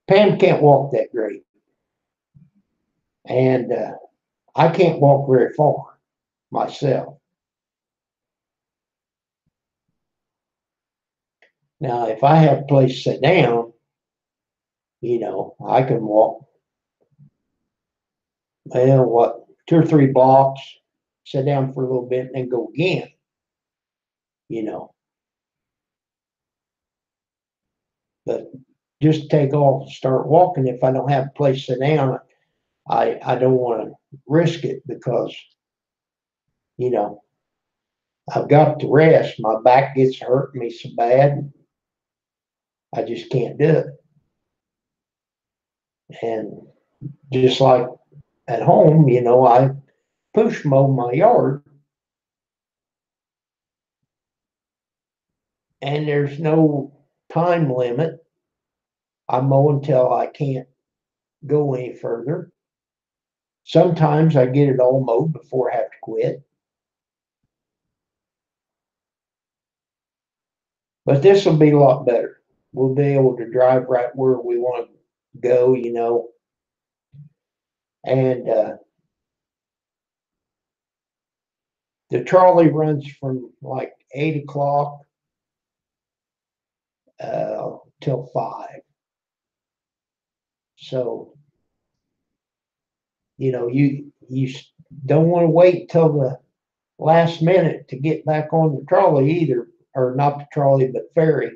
Pam can't walk that great, and I can't walk very far myself. Now, if I have a place to sit down, I can walk, well, what, 2 or 3 blocks, sit down for a little bit, and then go again, you know. But just take off, start walking. If I don't have a place to sit down, I don't want to risk it because, you know, I've got to rest. My back gets hurting me so bad. I just can't do it. And just like at home, I push mow my yard and there's no time limit. I mow until I can't go any further. Sometimes I get it all mowed before I have to quit. But this will be a lot better. We'll be able to drive right where we want to go, and the trolley runs from like 8 o'clock till 5. So, you don't want to wait till the last minute to get back on the trolley either, or not the trolley, but ferry,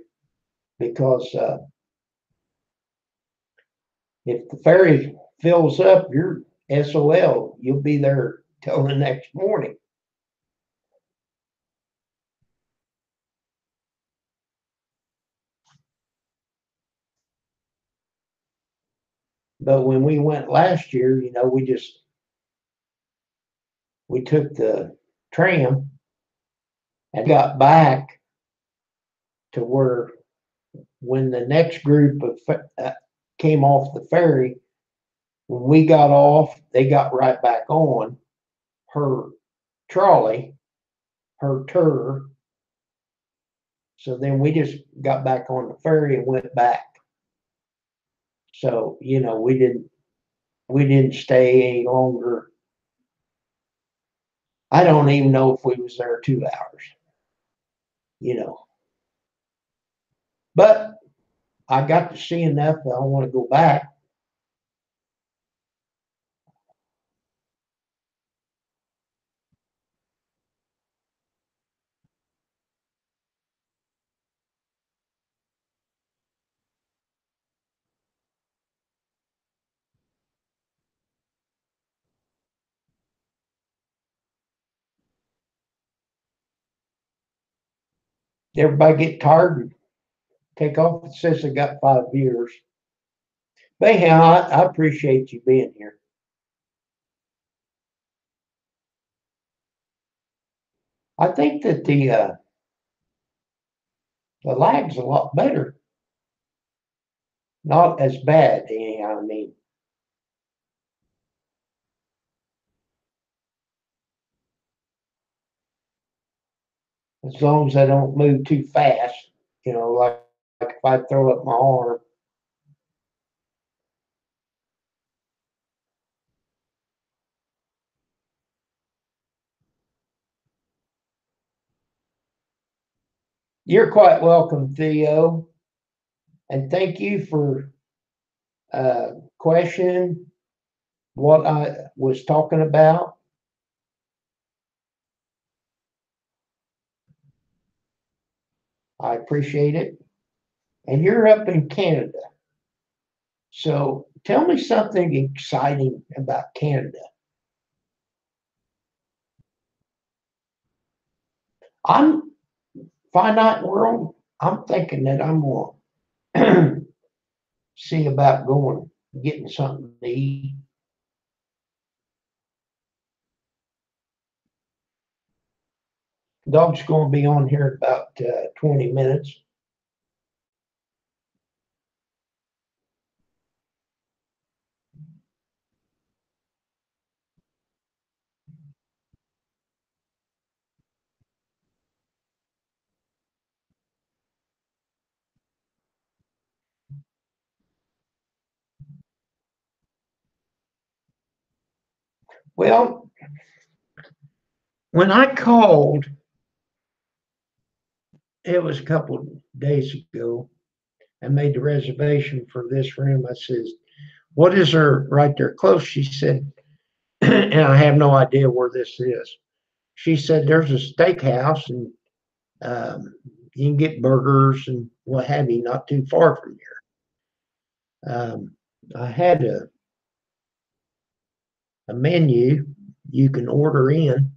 because if the ferry fills up, you're SOL. You'll be there till the next morning. But when we went last year, we took the tram and got back to where, when the next group came off the ferry, when we got off, they got right back on her trolley, her tour. So then we just got back on the ferry and went back. So, we didn't stay any longer. I don't even know if we was there 2 hours, you know. But I got to see enough that I want to go back. Everybody get tired and take off. It says they got 5 years. But anyhow, I appreciate you being here. I think that the lag's a lot better. Not as bad, anyhow. I mean, as long as I don't move too fast, like if I throw up my arm. You're quite welcome, Theo, and thank you for questioning what I was talking about. I appreciate it. And you're up in Canada. So tell me something exciting about Canada. I'm finite world. I'm thinking that I'm going to see about getting something to eat. Dog's going to be on here about 20 minutes. Well, when I called, it was a couple of days ago, I made the reservation for this room. I says, "What is there right there close?" She said, and I have no idea where this is. She said, "There's a steakhouse, and you can get burgers and what have you, not too far from here." I had a menu you can order in,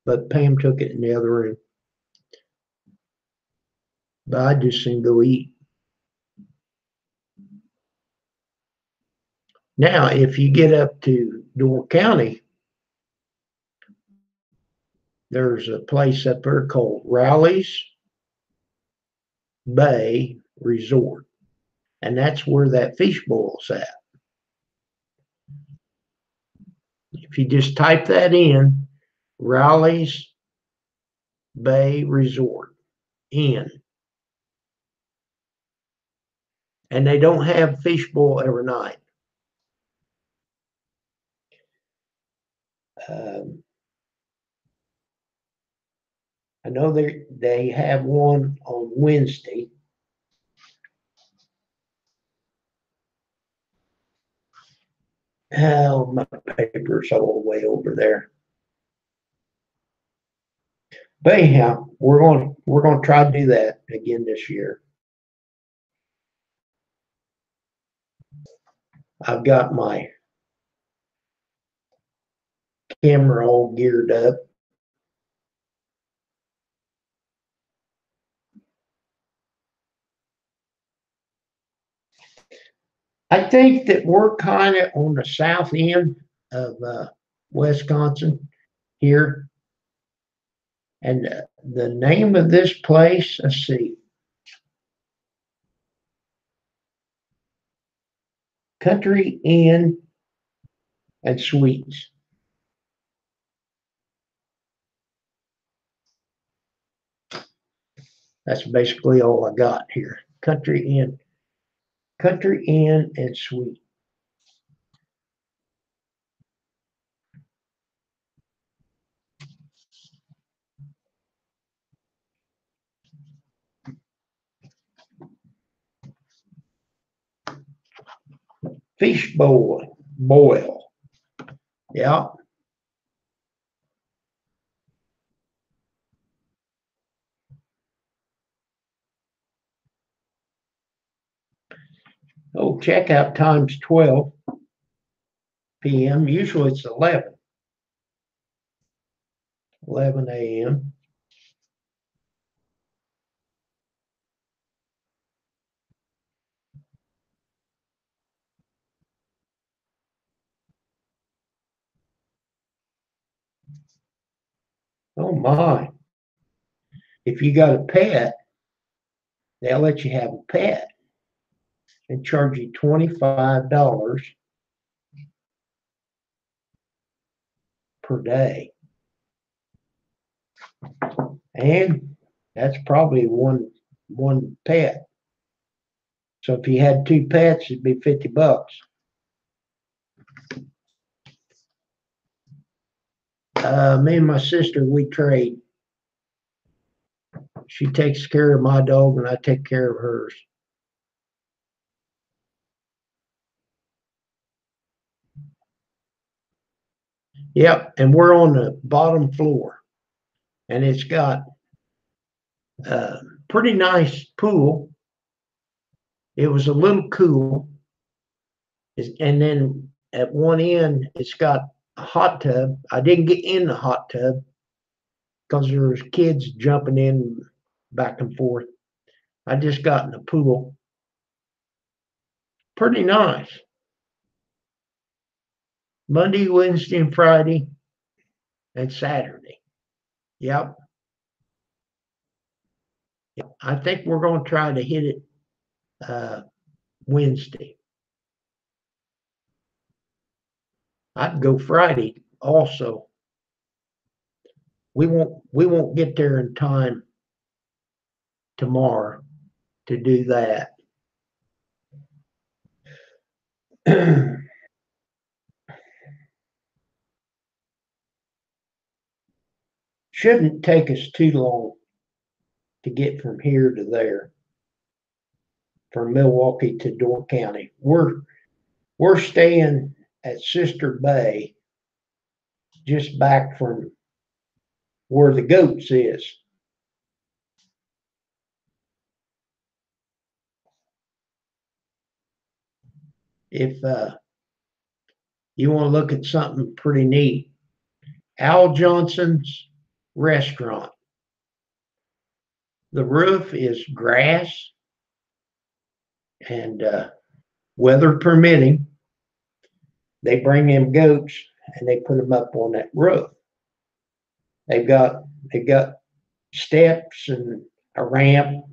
but Pam took it in the other room. But I just soon go eat. Now, if you get up to Door County, there's a place up there called Rowley's Bay Resort, and that's where that fish boil's at. If you just type that in, Rowley's Bay Resort, Inn. And they don't have fish boil every night. I know they have one on Wednesday. Oh, my paper's all the way over there. But anyhow, we're going to try to do that again this year. I've got my camera all geared up. I think that we're kind of on the south end of Wisconsin here. And the name of this place, let's see, Country Inn and Suites. That's basically all I got here. Country Inn and Suite. Fish boil. Yeah. Oh, checkout time's 12 p.m. Usually it's 11 a.m. Oh my. If you got a pet, they'll let you have a pet and charge you $25 per day. And that's probably one pet. So if you had two pets, it'd be $50. Me and my sister, we trade. She takes care of my dog and I take care of hers. Yep, and we're on the bottom floor, and it's got a pretty nice pool. It was a little cool, and then at one end it's got a hot tub. I didn't get in the hot tub because there was kids jumping in back and forth. I just got in the pool. Pretty nice. Monday, Wednesday, and Friday, and Saturday. Yep. I think we're going to try to hit it Wednesday. I'd go Friday also. We won't get there in time tomorrow to do that. Shouldn't take us too long to get from here to there, from Milwaukee to Door County. We're staying at Sister Bay, just back from where the goats is. If you want to look at something pretty neat, Al Johnson's restaurant. The roof is grass, and weather permitting, they bring them goats and they put them up on that roof. They've got steps and a ramp,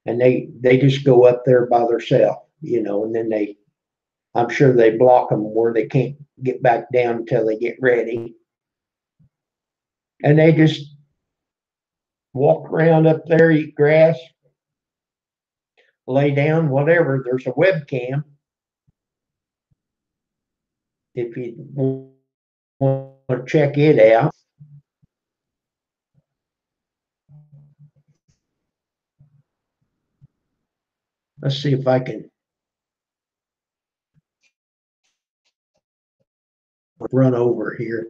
and they just go up there by themselves, and then I'm sure they block them where they can't get back down until they get ready. And they just walk around up there, eat grass, lay down, whatever. There's a webcam if you want to check it out. Let's see if I can run over here.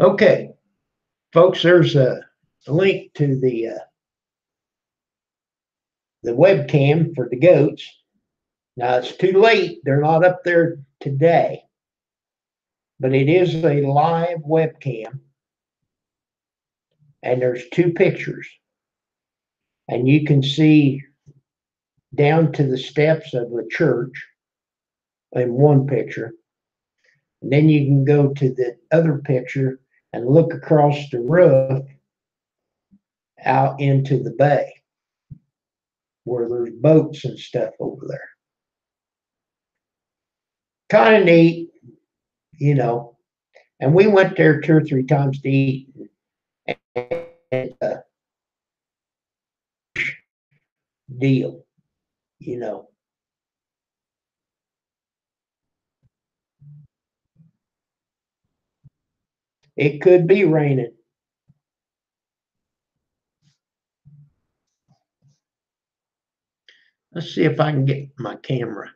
Okay, folks, there's a link to the webcam for the goats. Now it's too late; they're not up there today, but it is a live webcam, and there's two pictures, and you can see down to the steps of the church in one picture. And then you can go to the other picture and look across the roof out into the bay where there's boats and stuff over there. Kind of neat, you know. And we went there 2 or 3 times to eat. And, deal, you know. It could be raining. Let's see if I can get my camera,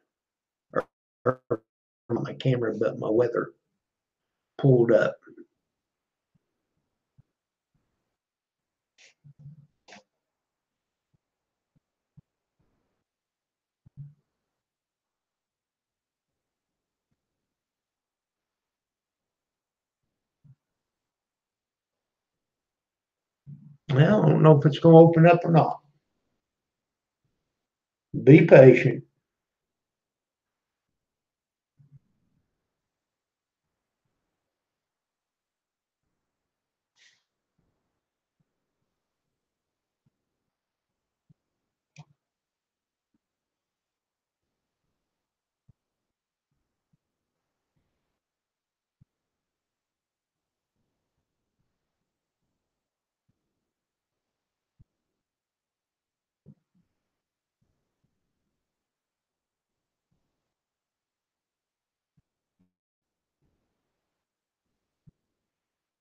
or my camera, but my weather pulled up. Well, I don't know if it's going to open up or not. Be patient.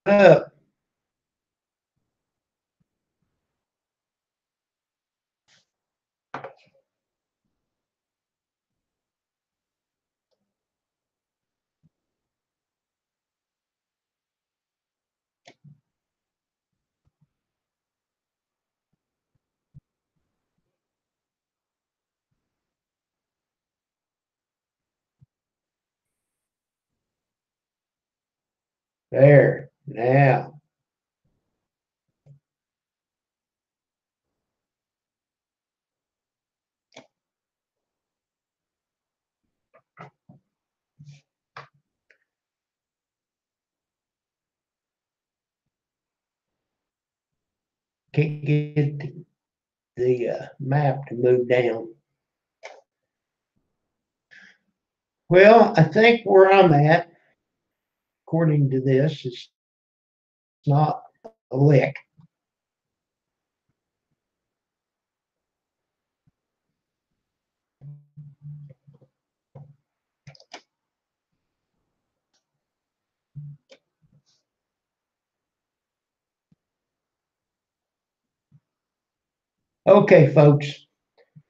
Up. There. Now. Can't get the map to move down. Well, I think where I'm at, according to this, it's not a lick. Okay, folks,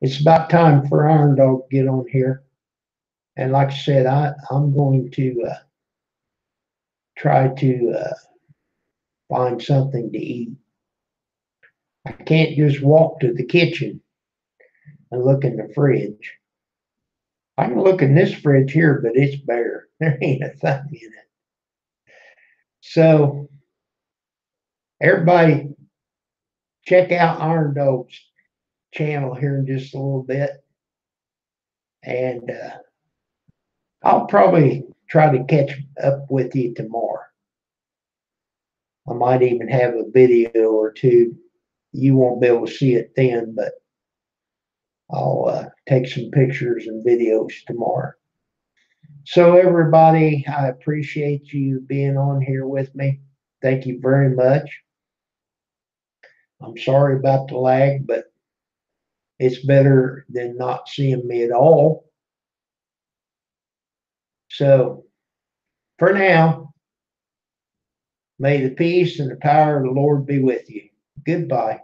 it's about time for Iron Dog to get on here. And like I said, I'm going to try to find something to eat. I can't just walk to the kitchen and look in the fridge. I can look in this fridge here, but it's bare. There ain't a thing in it. So everybody check out Iron Dog's channel here in just a little bit. And I'll probably try to catch up with you tomorrow. I might even have a video or two. You won't be able to see it then, but I'll take some pictures and videos tomorrow. So, everybody, I appreciate you being on here with me. Thank you very much. I'm sorry about the lag, but it's better than not seeing me at all. So, for now, may the peace and the power of the Lord be with you. Goodbye.